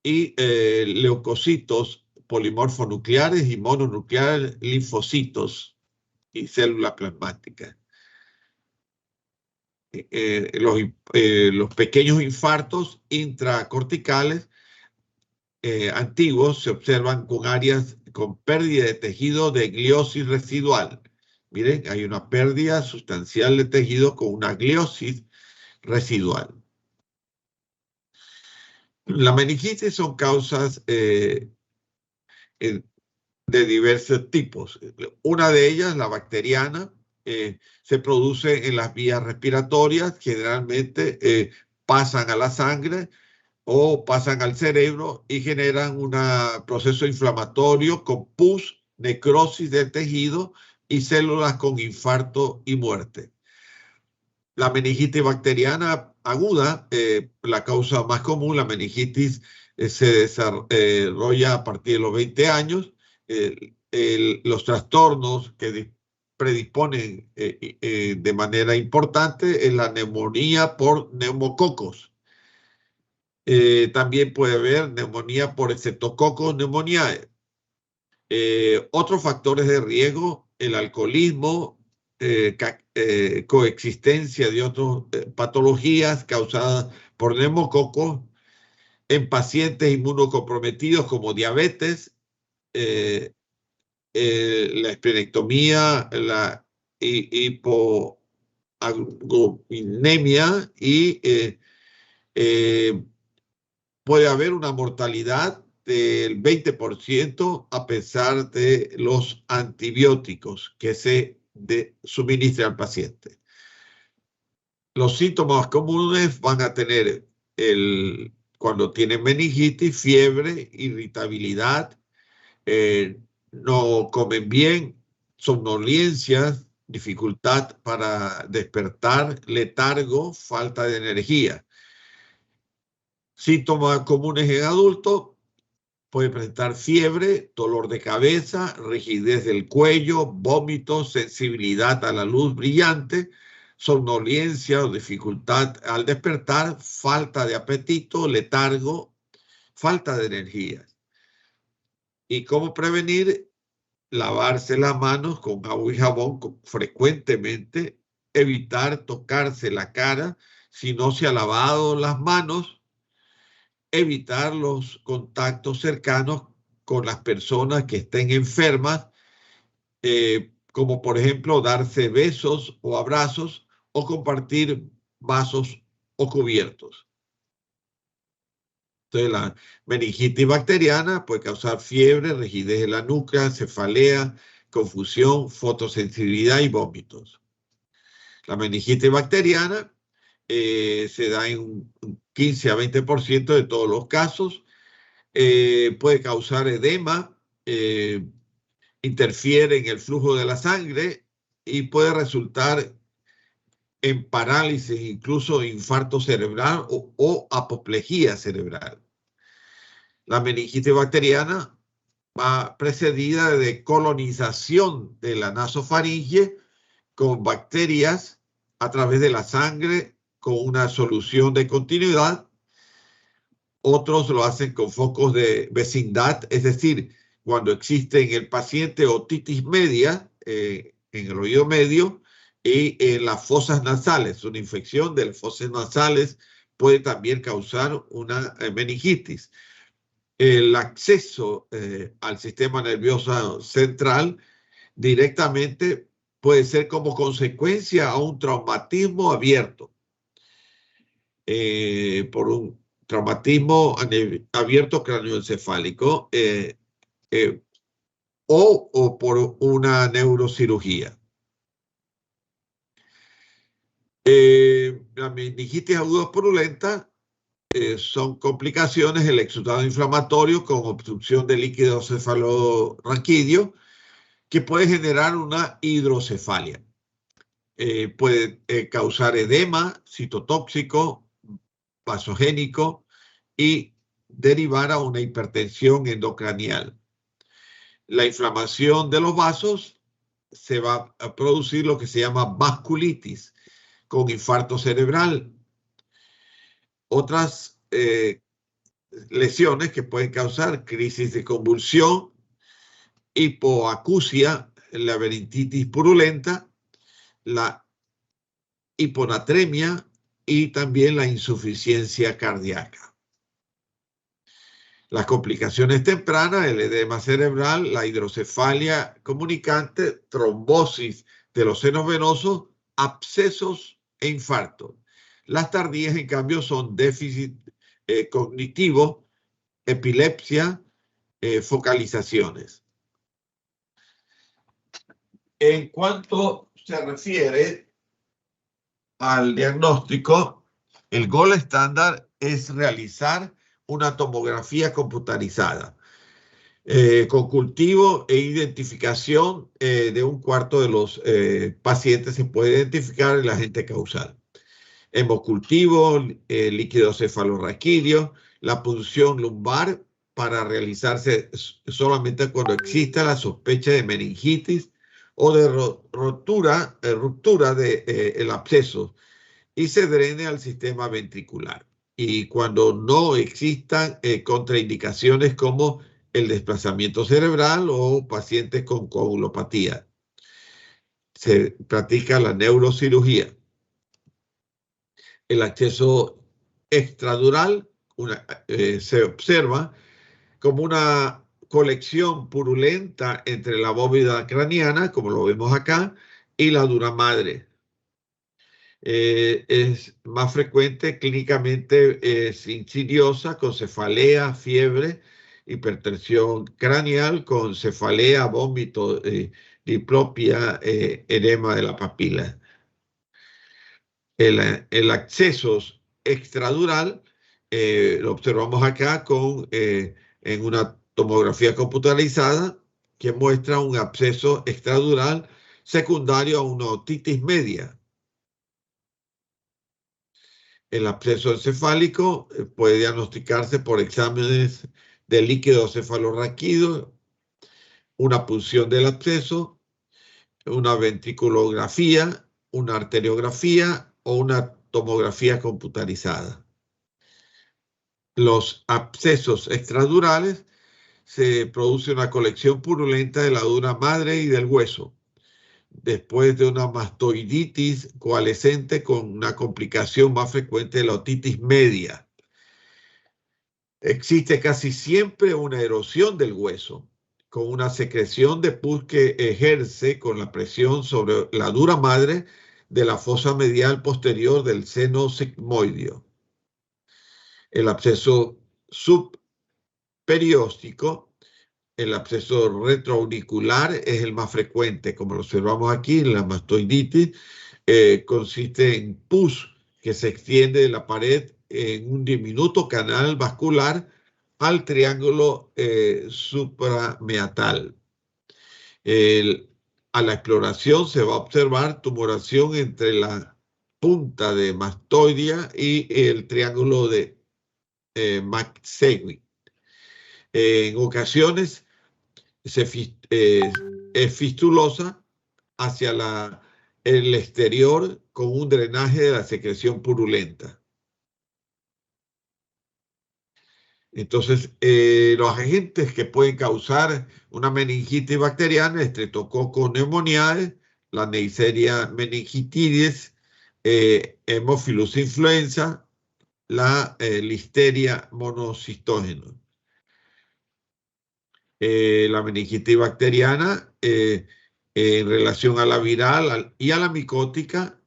y leucocitos polimorfonucleares y mononucleares, linfocitos y células plasmáticas. Los pequeños infartos intracorticales antiguos se observan con áreas con pérdida de tejido de gliosis residual. Miren, hay una pérdida sustancial de tejido con una gliosis residual. La meningitis son causas de diversos tipos. Una de ellas, la bacteriana, se produce en las vías respiratorias, generalmente pasan a la sangre o pasan al cerebro y generan un proceso inflamatorio con pus, necrosis del tejido y células con infarto y muerte. La meningitis bacteriana aguda, la causa más común, la meningitis se desarrolla a partir de los 20 años. Los trastornos que predisponen de manera importante es la neumonía por neumococos. También puede haber neumonía por Streptococcus pneumoniae. Otros factores de riesgo, el alcoholismo, coexistencia de otras patologías causadas por neumococos en pacientes inmunocomprometidos como diabetes, la esplenectomía, la hipoalbuminemia y puede haber una mortalidad del 20% a pesar de los antibióticos que se suministran al paciente. Los síntomas comunes van a tener cuando tienen meningitis, fiebre, irritabilidad, no comen bien, somnolencias, dificultad para despertar, letargo, falta de energía. Síntomas comunes en adultos, puede presentar fiebre, dolor de cabeza, rigidez del cuello, vómitos, sensibilidad a la luz brillante, somnolencia o dificultad al despertar, falta de apetito, letargo, falta de energía. ¿Y cómo prevenir lavarse las manos con agua y jabón frecuentemente, evitar tocarse la cara si no se ha lavado las manos, evitar los contactos cercanos con las personas que estén enfermas, como por ejemplo darse besos o abrazos o compartir vasos o cubiertos. Entonces, la meningitis bacteriana puede causar fiebre, rigidez de la nuca, cefalea, confusión, fotosensibilidad y vómitos. La meningitis bacteriana se da en un 15 a 20% de todos los casos. Puede causar edema, interfiere en el flujo de la sangre y puede resultar en parálisis, incluso infarto cerebral o apoplejía cerebral. La meningitis bacteriana va precedida de colonización de la nasofaringe con bacterias a través de la sangre con una solución de continuidad. Otros lo hacen con focos de vecindad, es decir, cuando existe en el paciente otitis media en el oído medio y en las fosas nasales. Una infección de las fosas nasales puede también causar una meningitis. El acceso al sistema nervioso central directamente puede ser como consecuencia a un traumatismo abierto, por un traumatismo abierto craneoencefálico o por una neurocirugía. La meningitis aguda purulenta son complicaciones del exudado inflamatorio con obstrucción del líquido cefalorraquídeo que puede generar una hidrocefalia. Puede causar edema citotóxico, vasogénico y derivar a una hipertensión endocranial. La inflamación de los vasos se va a producir lo que se llama vasculitis con infarto cerebral. Otras lesiones que pueden causar crisis de convulsión, hipoacusia, laberintitis purulenta, la hiponatremia y también la insuficiencia cardíaca. Las complicaciones tempranas, el edema cerebral, la hidrocefalia comunicante, trombosis de los senos venosos, abscesos e infarto. Las tardías, en cambio, son déficit cognitivo, epilepsia, focalizaciones. En cuanto se refiere al diagnóstico, el gold estándar es realizar una tomografía computarizada con cultivo e identificación de un cuarto de los pacientes. Se puede identificar el agente causal. Hemocultivo, líquido cefalorraquídeo, la punción lumbar para realizarse solamente cuando exista la sospecha de meningitis o de ruptura del absceso y se drene al sistema ventricular. Y cuando no existan contraindicaciones como el desplazamiento cerebral o pacientes con coagulopatía, se practica la neurocirugía. El acceso extradural se observa como una colección purulenta entre la bóveda craneana, como lo vemos acá, y la dura madre. Es más frecuente clínicamente, es insidiosa, con cefalea, fiebre, hipertensión craneal, con cefalea, vómito, diplopia, edema de la papila. El acceso extradural lo observamos acá en una tomografía computarizada que muestra un absceso extradural secundario a una otitis media. El absceso encefálico puede diagnosticarse por exámenes de líquido cefalorraquídeo, una punción del absceso, una ventriculografía, una arteriografía o una tomografía computarizada. Los abscesos extradurales se produce una colección purulenta de la dura madre y del hueso, después de una mastoiditis coalescente con una complicación más frecuente de la otitis media. Existe casi siempre una erosión del hueso, con una secreción de pus que ejerce con la presión sobre la dura madre de la fosa medial posterior del seno sigmoideo. El absceso subperióstico, el absceso retroauricular es el más frecuente, como lo observamos aquí en la mastoiditis, consiste en pus que se extiende de la pared en un diminuto canal vascular al triángulo suprameatal. A la exploración se va a observar tumoración entre la punta de mastoidea y el triángulo de McSegui. En ocasiones es fistulosa hacia el exterior con un drenaje de la secreción purulenta. Entonces, los agentes que pueden causar una meningitis bacteriana, Streptococcus pneumoniae, la Neisseria meningitidis, Haemophilus influenza, la Listeria monocytógena. La meningitis bacteriana, en relación a la viral y a la micótica,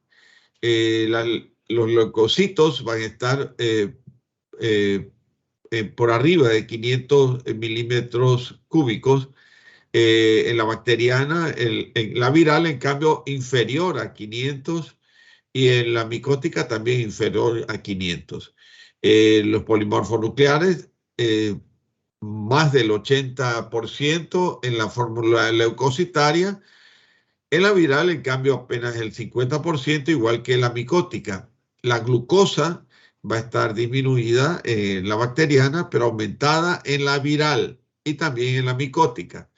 los leucocitos van a estar por arriba de 500 milímetros cúbicos. En la bacteriana, en la viral, en cambio, inferior a 500, y en la micótica también inferior a 500. Los polimorfos nucleares, más del 80% en la fórmula leucocitaria. En la viral, en cambio, apenas el 50%, igual que en la micótica. La glucosa va a estar disminuida en la bacteriana, pero aumentada en la viral y también en la micótica.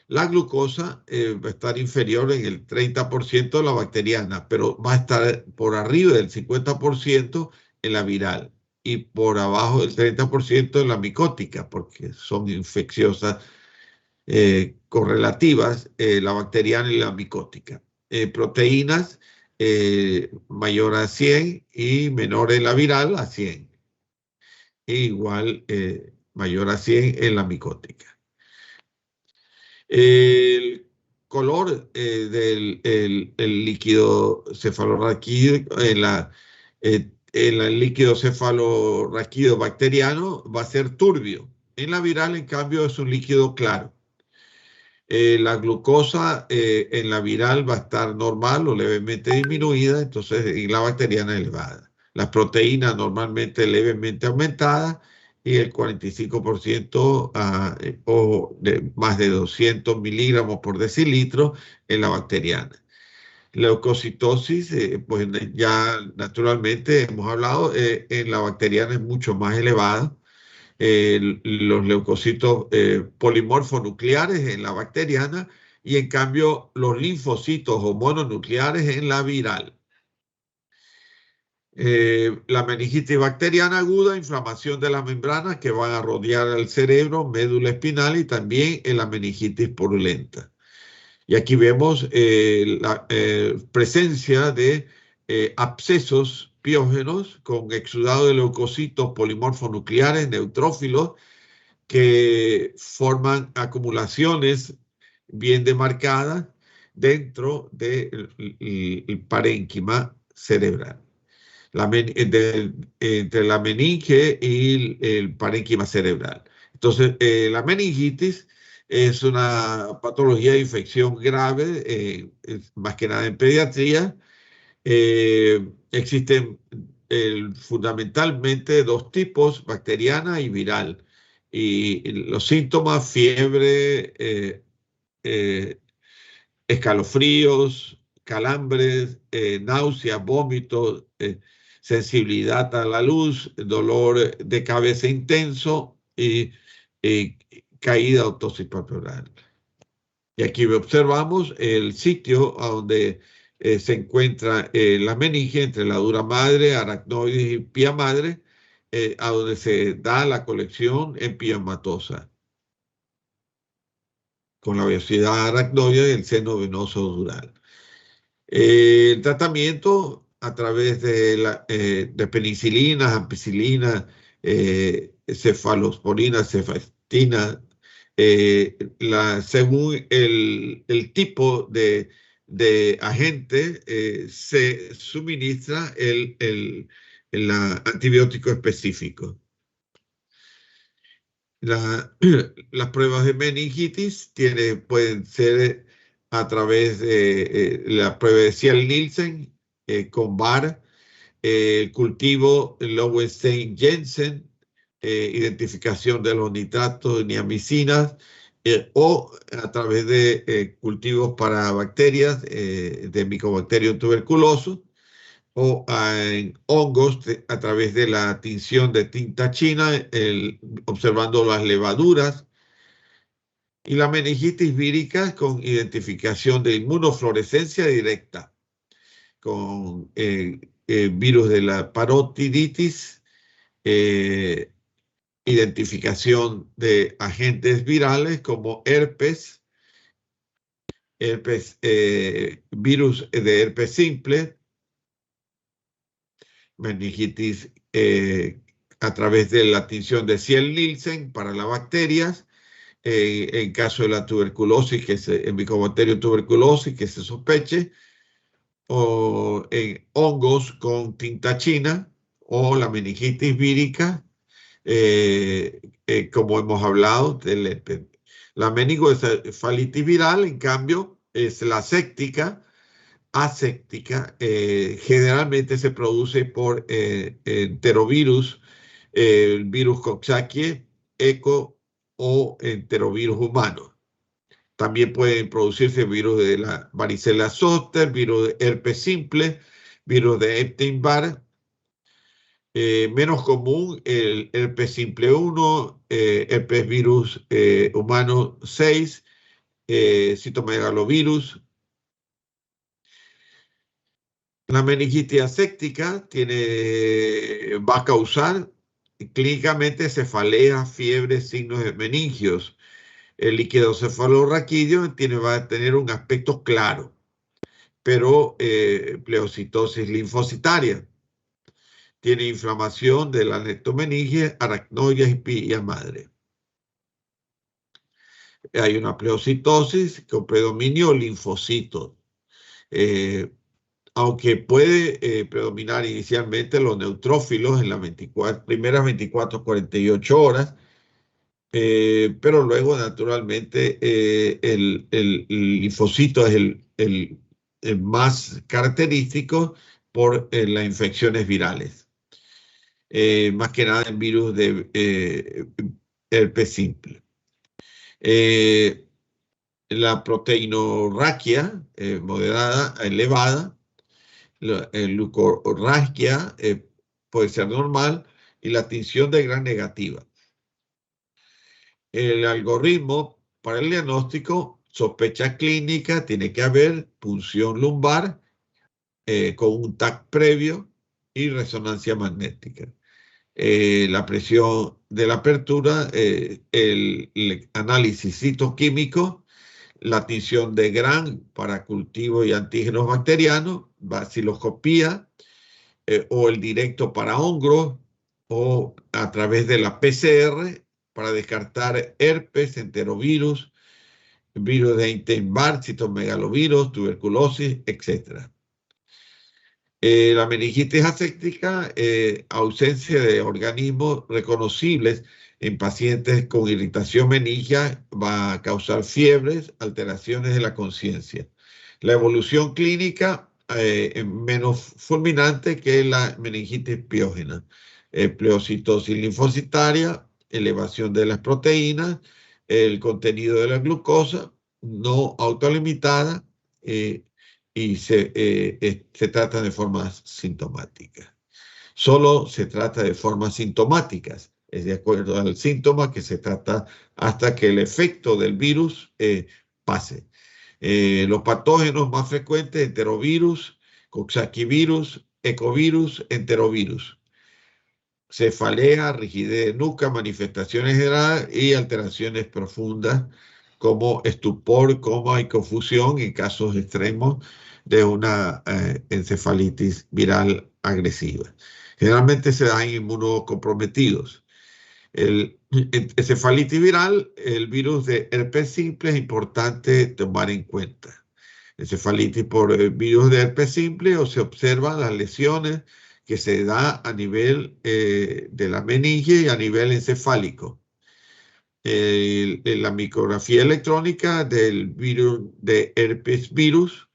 La glucosa va a estar inferior en el 30% de la bacteriana, pero va a estar por arriba del 50% en la viral y por abajo del 30% en la micótica, porque son infecciosas correlativas, la bacteriana y la micótica. Proteínas mayor a 100 y menor en la viral a 100. E igual mayor a 100 en la micótica. El color del el líquido cefalorraquídeo el líquido cefalorraquídeo bacteriano va a ser turbio. En la viral, en cambio, es un líquido claro. La glucosa en la viral va a estar normal o levemente disminuida, entonces en la bacteriana elevada. Las proteínas normalmente levemente aumentadas y el 45% o de más de 200 miligramos por decilitro en la bacteriana. Leucocitosis, pues ya naturalmente hemos hablado, en la bacteriana es mucho más elevada. Los leucocitos polimorfonucleares en la bacteriana y en cambio los linfocitos o mononucleares en la viral. La meningitis bacteriana aguda, inflamación de las membranas que van a rodear al cerebro, médula espinal y también en la meningitis purulenta. Y aquí vemos la presencia de abscesos piógenos con exudado de leucocitos polimorfonucleares neutrófilos que forman acumulaciones bien demarcadas dentro del parénquima cerebral, entre la meninge y el parénquima cerebral. Entonces, la meningitis es una patología de infección grave, más que nada en pediatría. Existen fundamentalmente dos tipos, bacteriana y viral. Y los síntomas, fiebre, escalofríos, calambres, náuseas, vómitos, sensibilidad a la luz, dolor de cabeza intenso y caída o tos palpebral. Y aquí observamos el sitio a donde se encuentra la meninge entre la dura madre, aracnoides y pía madre, a donde se da la colección empieomatosa. con la vellosidad aracnoide del seno venoso dural. El tratamiento a través de penicilina, ampicilina, cefalosporina, cefastina, según el tipo de agente, se suministra el antibiótico específico. Las pruebas de meningitis pueden ser a través de la prueba de Ciel-Nielsen con VAR, el cultivo Lowenstein-Jensen, identificación de los nitratos, niamicinas, o a través de cultivos para bacterias de Mycobacterium tuberculosis, o en hongos a través de la tinción de tinta china, observando las levaduras, y la meningitis vírica con identificación de inmunofluorescencia directa, con virus de la parotiditis, identificación de agentes virales como herpes, virus de herpes simple, meningitis a través de la tinción de Ciel-Nielsen para las bacterias, en caso de la tuberculosis, el Mycobacterium tuberculosis, que se sospeche, o en hongos con tinta china, o la meningitis vírica, como hemos hablado, la meningoencefalitis viral, en cambio, es la aséptica. Generalmente se produce por enterovirus, el virus Coxsackie, ECO o enterovirus humano. También pueden producirse virus de la varicela zoster, virus de herpes simple, virus de Epstein-Barr. Menos común el herpes simple 1, herpes virus humano 6, citomegalovirus. La meningitis aséptica va a causar clínicamente cefalea, fiebre, signos de meningios. El líquido cefalorraquídeo va a tener un aspecto claro, pero pleocitosis linfocitaria. Tiene inflamación de la leptomeninge, aracnoides y pilla madre. Hay una pleocitosis con predominio linfocitos. Aunque puede predominar inicialmente los neutrófilos en las primeras 24-48 horas, pero luego naturalmente el linfocito es el más característico por las infecciones virales, más que nada en virus de herpes simple. La proteinorraquia moderada, elevada, la leucorraquia puede ser normal, y la tinción de Gram negativa. El algoritmo para el diagnóstico: sospecha clínica, tiene que haber punción lumbar con un TAC previo y resonancia magnética. La presión de la apertura, el análisis citoquímico, la tinción de Gram para cultivo y antígenos bacterianos, baciloscopía, o el directo para hongos, o a través de la PCR para descartar herpes, enterovirus, virus de Epstein-Barr, citomegalovirus, tuberculosis, etc. La meningitis aséptica, ausencia de organismos reconocibles en pacientes con irritación meningia, va a causar fiebres, alteraciones de la conciencia. La evolución clínica menos fulminante que la meningitis piógena. Pleocitosis linfocitaria, elevación de las proteínas, el contenido de la glucosa, no autolimitada, y se trata de formas sintomáticas. Solo se trata de formas sintomáticas, es de acuerdo al síntoma que se trata hasta que el efecto del virus pase. Los patógenos más frecuentes: enterovirus, coxsackievirus, ecovirus, enterovirus. Cefalea, rigidez de nuca, manifestaciones generales y alteraciones profundas como estupor, coma y confusión en casos extremos de una encefalitis viral agresiva. Generalmente se dan inmunocomprometidos. El encefalitis viral, el virus de herpes simple es importante tomar en cuenta. Encefalitis por el virus de herpes simple o se observan las lesiones que se da a nivel de la meninge y a nivel encefálico. La micrografía electrónica del virus de herpes virus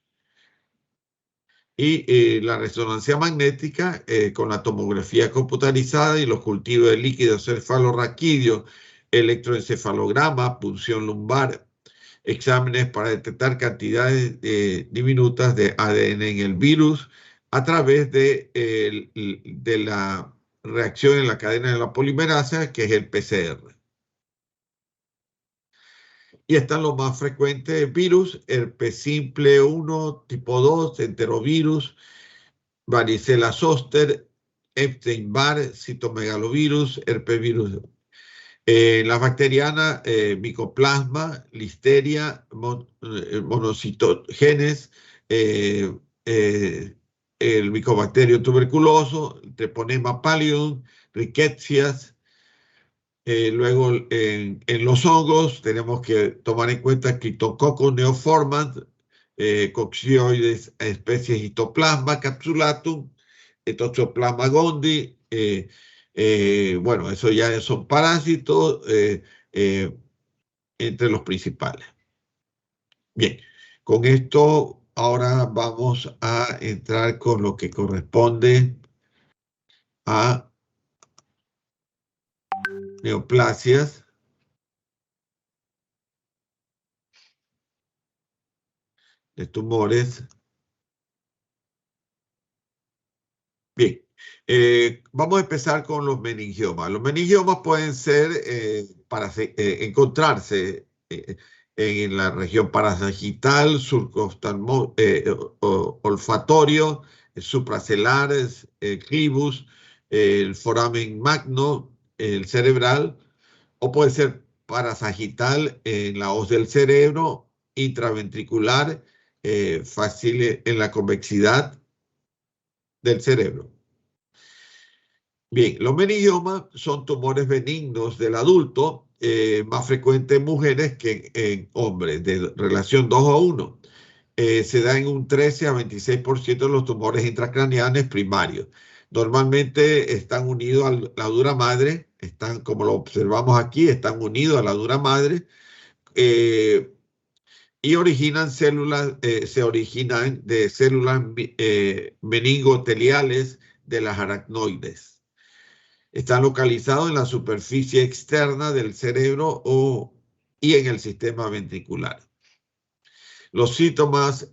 y la resonancia magnética con la tomografía computarizada y los cultivos de líquidos cefalorraquídeos, electroencefalograma, punción lumbar, exámenes para detectar cantidades diminutas de ADN en el virus a través de la reacción en la cadena de la polimerasa, que es el PCR. Y están los más frecuentes virus: herpes simple 1, tipo 2, enterovirus, varicela zoster, Epstein-Barr, citomegalovirus, herpes virus. Las bacterianas, micoplasma, listeria, monocitogenes, el micobacterio tuberculoso, treponema pallidum, rickettsia. Luego, en los hongos tenemos que tomar en cuenta Cryptococcus neoformans, Coccidioides, especies Histoplasma capsulatum, Toxoplasma gondii. Bueno, eso ya son parásitos entre los principales. Bien, con esto ahora vamos a entrar con lo que corresponde a neoplasias. De tumores. Bien, vamos a empezar con los meningiomas. Los meningiomas pueden ser encontrarse en la región parasagital, surco olfatorio, supracelar, clivus, el foramen magno, el cerebral, o puede ser parasagital en la hoz del cerebro, intraventricular, fácil en la convexidad del cerebro. Bien, los meningiomas son tumores benignos del adulto, más frecuentes en mujeres que en hombres, de relación 2:1. Se da en un 13 a 26% de los tumores intracraneales primarios. Normalmente están unidos a la dura madre, como lo observamos aquí, están unidos a la dura madre, y originan células, se originan de células meningoteliales de las aracnoides. Están localizados en la superficie externa del cerebro y en el sistema ventricular. Los síntomas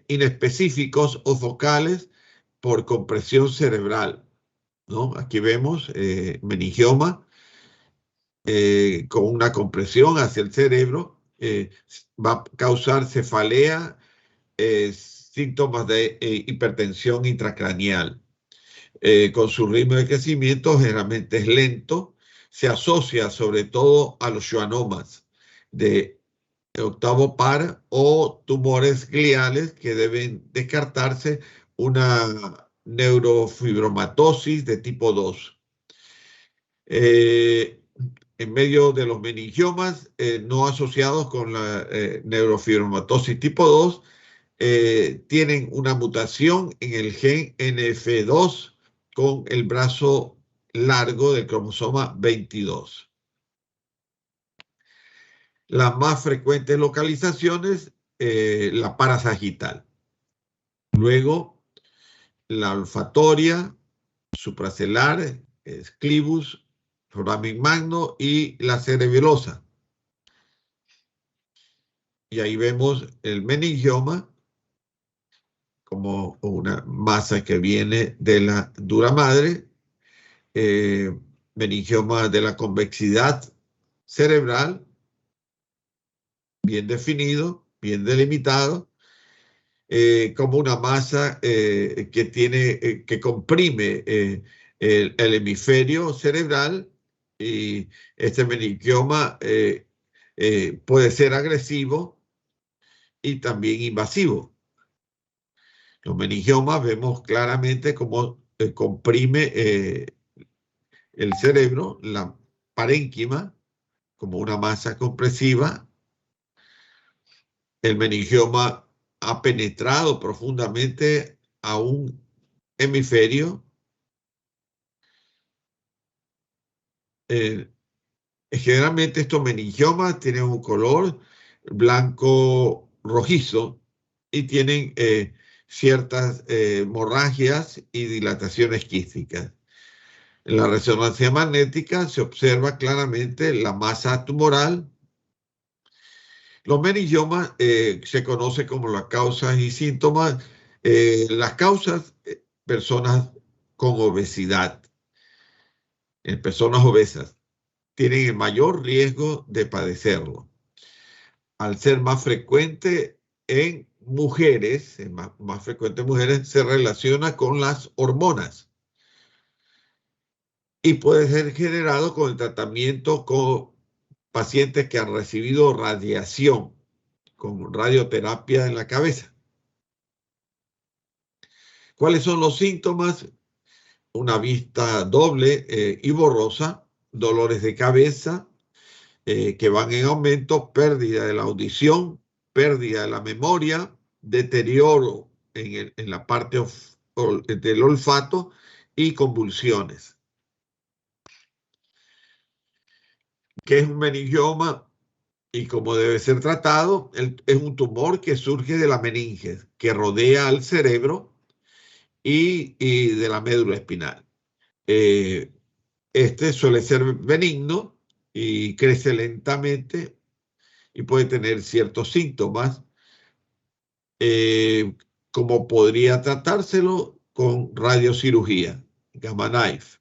inespecíficos o focales por compresión cerebral, ¿no? Aquí vemos meningioma con una compresión hacia el cerebro. Va a causar cefalea, síntomas de hipertensión intracraneal. Con su ritmo de crecimiento generalmente es lento, se asocia sobre todo a los schwannomas de octavo par o tumores gliales que deben descartarse una neurofibromatosis de tipo 2. En medio de los meningiomas no asociados con la neurofibromatosis tipo 2, tienen una mutación en el gen NF2 con el brazo largo del cromosoma 22. Las más frecuentes localizaciones, la parasagital. Luego, la olfatoria, supracelar, clivus, foramen magno y la cerebelosa. Y ahí vemos el meningioma como una masa que viene de la dura madre, meningioma de la convexidad cerebral, bien definido, bien delimitado, como una masa que comprime el hemisferio cerebral, y este meningioma puede ser agresivo y también invasivo. Los meningiomas vemos claramente cómo comprime el cerebro, la parénquima, como una masa compresiva. El meningioma ha penetrado profundamente a un hemisferio. Generalmente estos meningiomas tienen un color blanco rojizo y tienen ciertas hemorragias y dilataciones quísticas. En la resonancia magnética se observa claramente la masa tumoral. Los meningiomas se conoce como las causas y síntomas. Las causas, personas con obesidad, personas obesas, tienen el mayor riesgo de padecerlo. Al ser más frecuente en mujeres, más frecuente en mujeres, se relaciona con las hormonas y puede ser generado con el tratamiento con pacientes que han recibido radiación, con radioterapia en la cabeza. ¿Cuáles son los síntomas? Una vista doble y borrosa, dolores de cabeza que van en aumento, pérdida de la audición, pérdida de la memoria, deterioro en la parte del olfato y convulsiones. ¿Qué es un meningioma y cómo debe ser tratado? Es un tumor que surge de la meninge, que rodea al cerebro y de la médula espinal. Este suele ser benigno y crece lentamente y puede tener ciertos síntomas, como podría tratárselo con radiocirugía, Gamma Knife.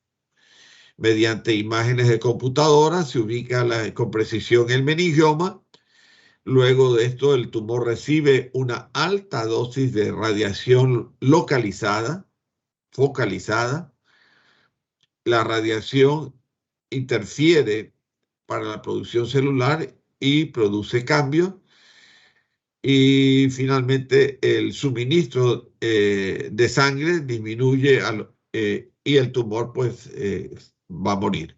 Mediante imágenes de computadora se ubica con precisión el meningioma. Luego de esto, el tumor recibe una alta dosis de radiación localizada, focalizada. La radiación interfiere para la producción celular y produce cambios. Y finalmente el suministro de sangre disminuye y el tumor pues va a morir.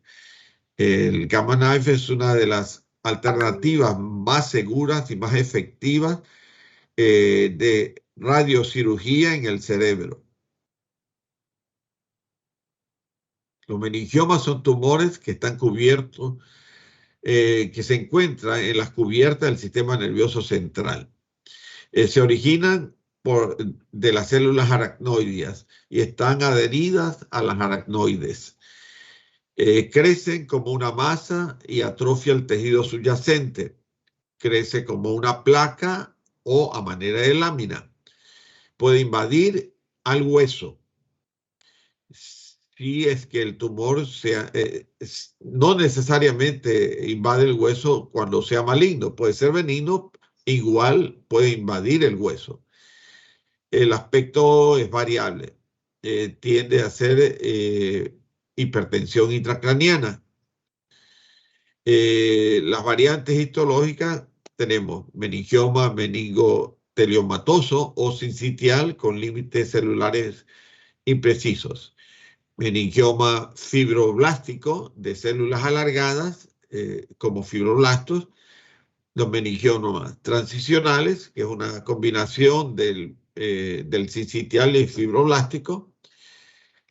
El Gamma Knife es una de las alternativas más seguras y más efectivas de radiocirugía en el cerebro. Los meningiomas son tumores que están cubiertos, que se encuentran en las cubiertas del sistema nervioso central. Se originan de las células aracnoides y están adheridas a las aracnoides. Crecen como una masa y atrofia el tejido subyacente. Crece como una placa o a manera de lámina. Puede invadir al hueso. Si es que el tumor no necesariamente invade el hueso cuando sea maligno, puede ser benigno, igual puede invadir el hueso. El aspecto es variable, tiende a ser hipertensión intracraniana. Las variantes histológicas tenemos meningioma meningoteliomatoso o sincitial con límites celulares imprecisos. Meningioma fibroblástico de células alargadas como fibroblastos. Los meningiomas transicionales, que es una combinación del sincitial y fibroblástico.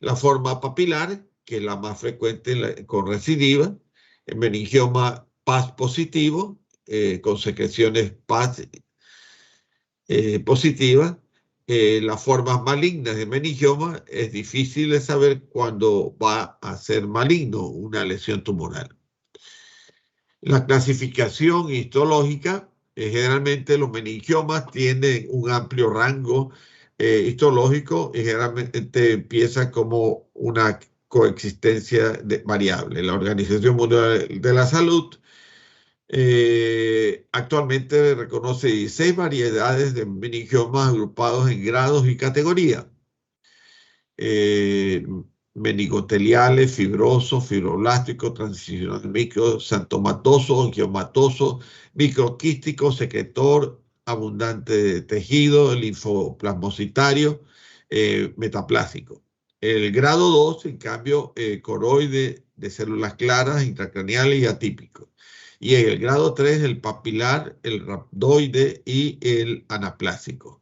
La forma papilar, que es la más frecuente con recidiva. El meningioma Paz positivo, con secreciones Paz positivas. Las formas malignas de meningioma es difícil de saber cuándo va a ser maligno una lesión tumoral. La clasificación histológica, generalmente los meningiomas tienen un amplio rango histológico y generalmente empieza como una coexistencia variable. La Organización Mundial de la Salud actualmente reconoce 16 variedades de meningiomas agrupados en grados y categorías. meningoteliales, fibrosos, fibroblásticos, transicional micro, xantomatoso, angiomatoso, microquístico, secretor, abundante de tejido, linfoplasmocitario, metaplásico. El grado 2, en cambio, coroide de células claras, intracraneales y atípico. Y en el grado 3, el papilar, el rhabdoide y el anaplásico.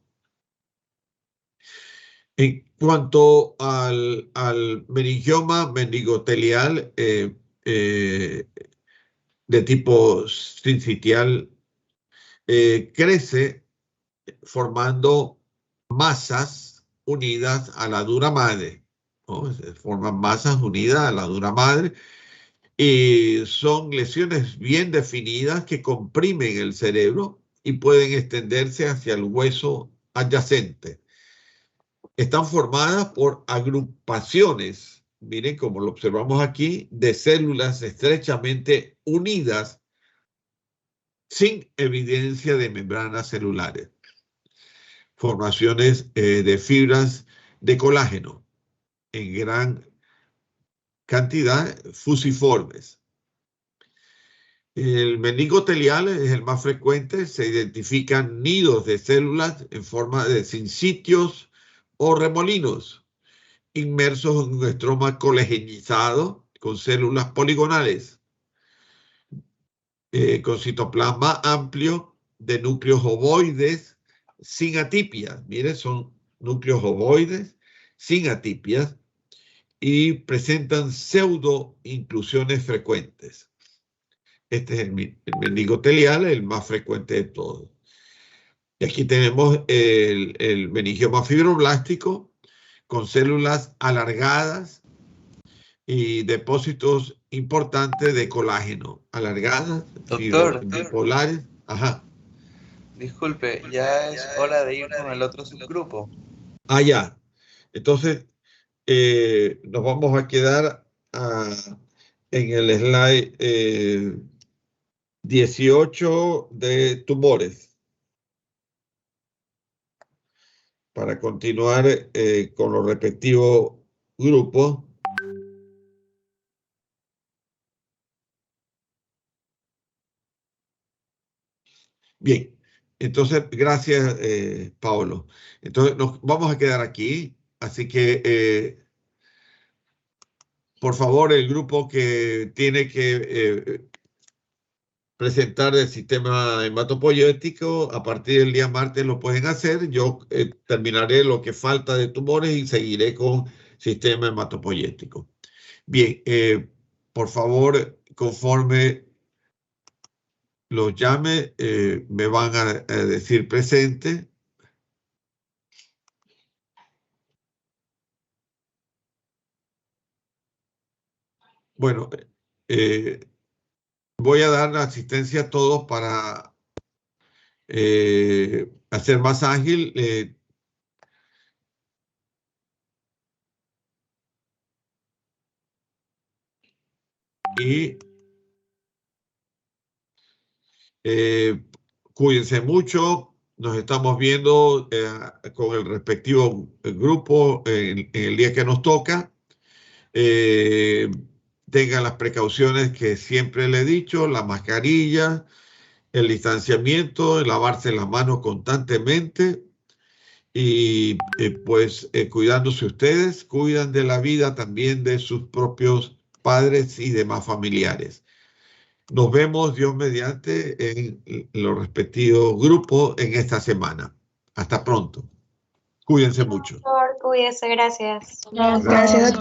En cuanto al meningioma meningotelial de tipo sincitial, crece formando masas unidas a la dura madre, ¿no? Se forman masas unidas a la dura madre y son lesiones bien definidas que comprimen el cerebro y pueden extenderse hacia el hueso adyacente. Están formadas por agrupaciones, miren como lo observamos aquí, de células estrechamente unidas sin evidencia de membranas celulares. Formaciones de fibras de colágeno en gran cantidad, fusiformes. El meningotelial es el más frecuente, se identifican nidos de células en forma de sincitios o remolinos, inmersos en un estroma colegenizado con células poligonales, con citoplasma amplio de núcleos ovoides sin atipias. Miren, son núcleos ovoides sin atipias y presentan pseudo-inclusiones frecuentes. Este es el meningotelial, el más frecuente de todos. Y aquí tenemos el meningioma fibroblástico con células alargadas y depósitos importantes de colágeno. Alargadas, Doctor, bipolares. Ajá. disculpe, ya es hora de ir con el otro subgrupo. Ah, ya. Entonces, nos vamos a quedar en el slide 18 de tumores. Para continuar con los respectivos grupos. Bien, entonces, gracias, Paolo. Entonces, nos vamos a quedar aquí. Así que, por favor, el grupo que tiene que presentar el sistema hematopoyético, a partir del día martes lo pueden hacer. Yo terminaré lo que falta de tumores y seguiré con sistema hematopoyético. Bien, por favor, conforme los llame, me van a decir presente. Bueno, voy a dar la asistencia a todos para hacer más ágil. Y cuídense mucho. Nos estamos viendo con el respectivo grupo en el día que nos toca. Tengan las precauciones que siempre le he dicho, la mascarilla, el distanciamiento, el lavarse las manos constantemente y pues cuidándose ustedes, cuidan de la vida también de sus propios padres y demás familiares. Nos vemos, Dios mediante, en los respectivos grupos en esta semana. Hasta pronto. Cuídense mucho. Por favor, cuídese, gracias. Gracias, doctor.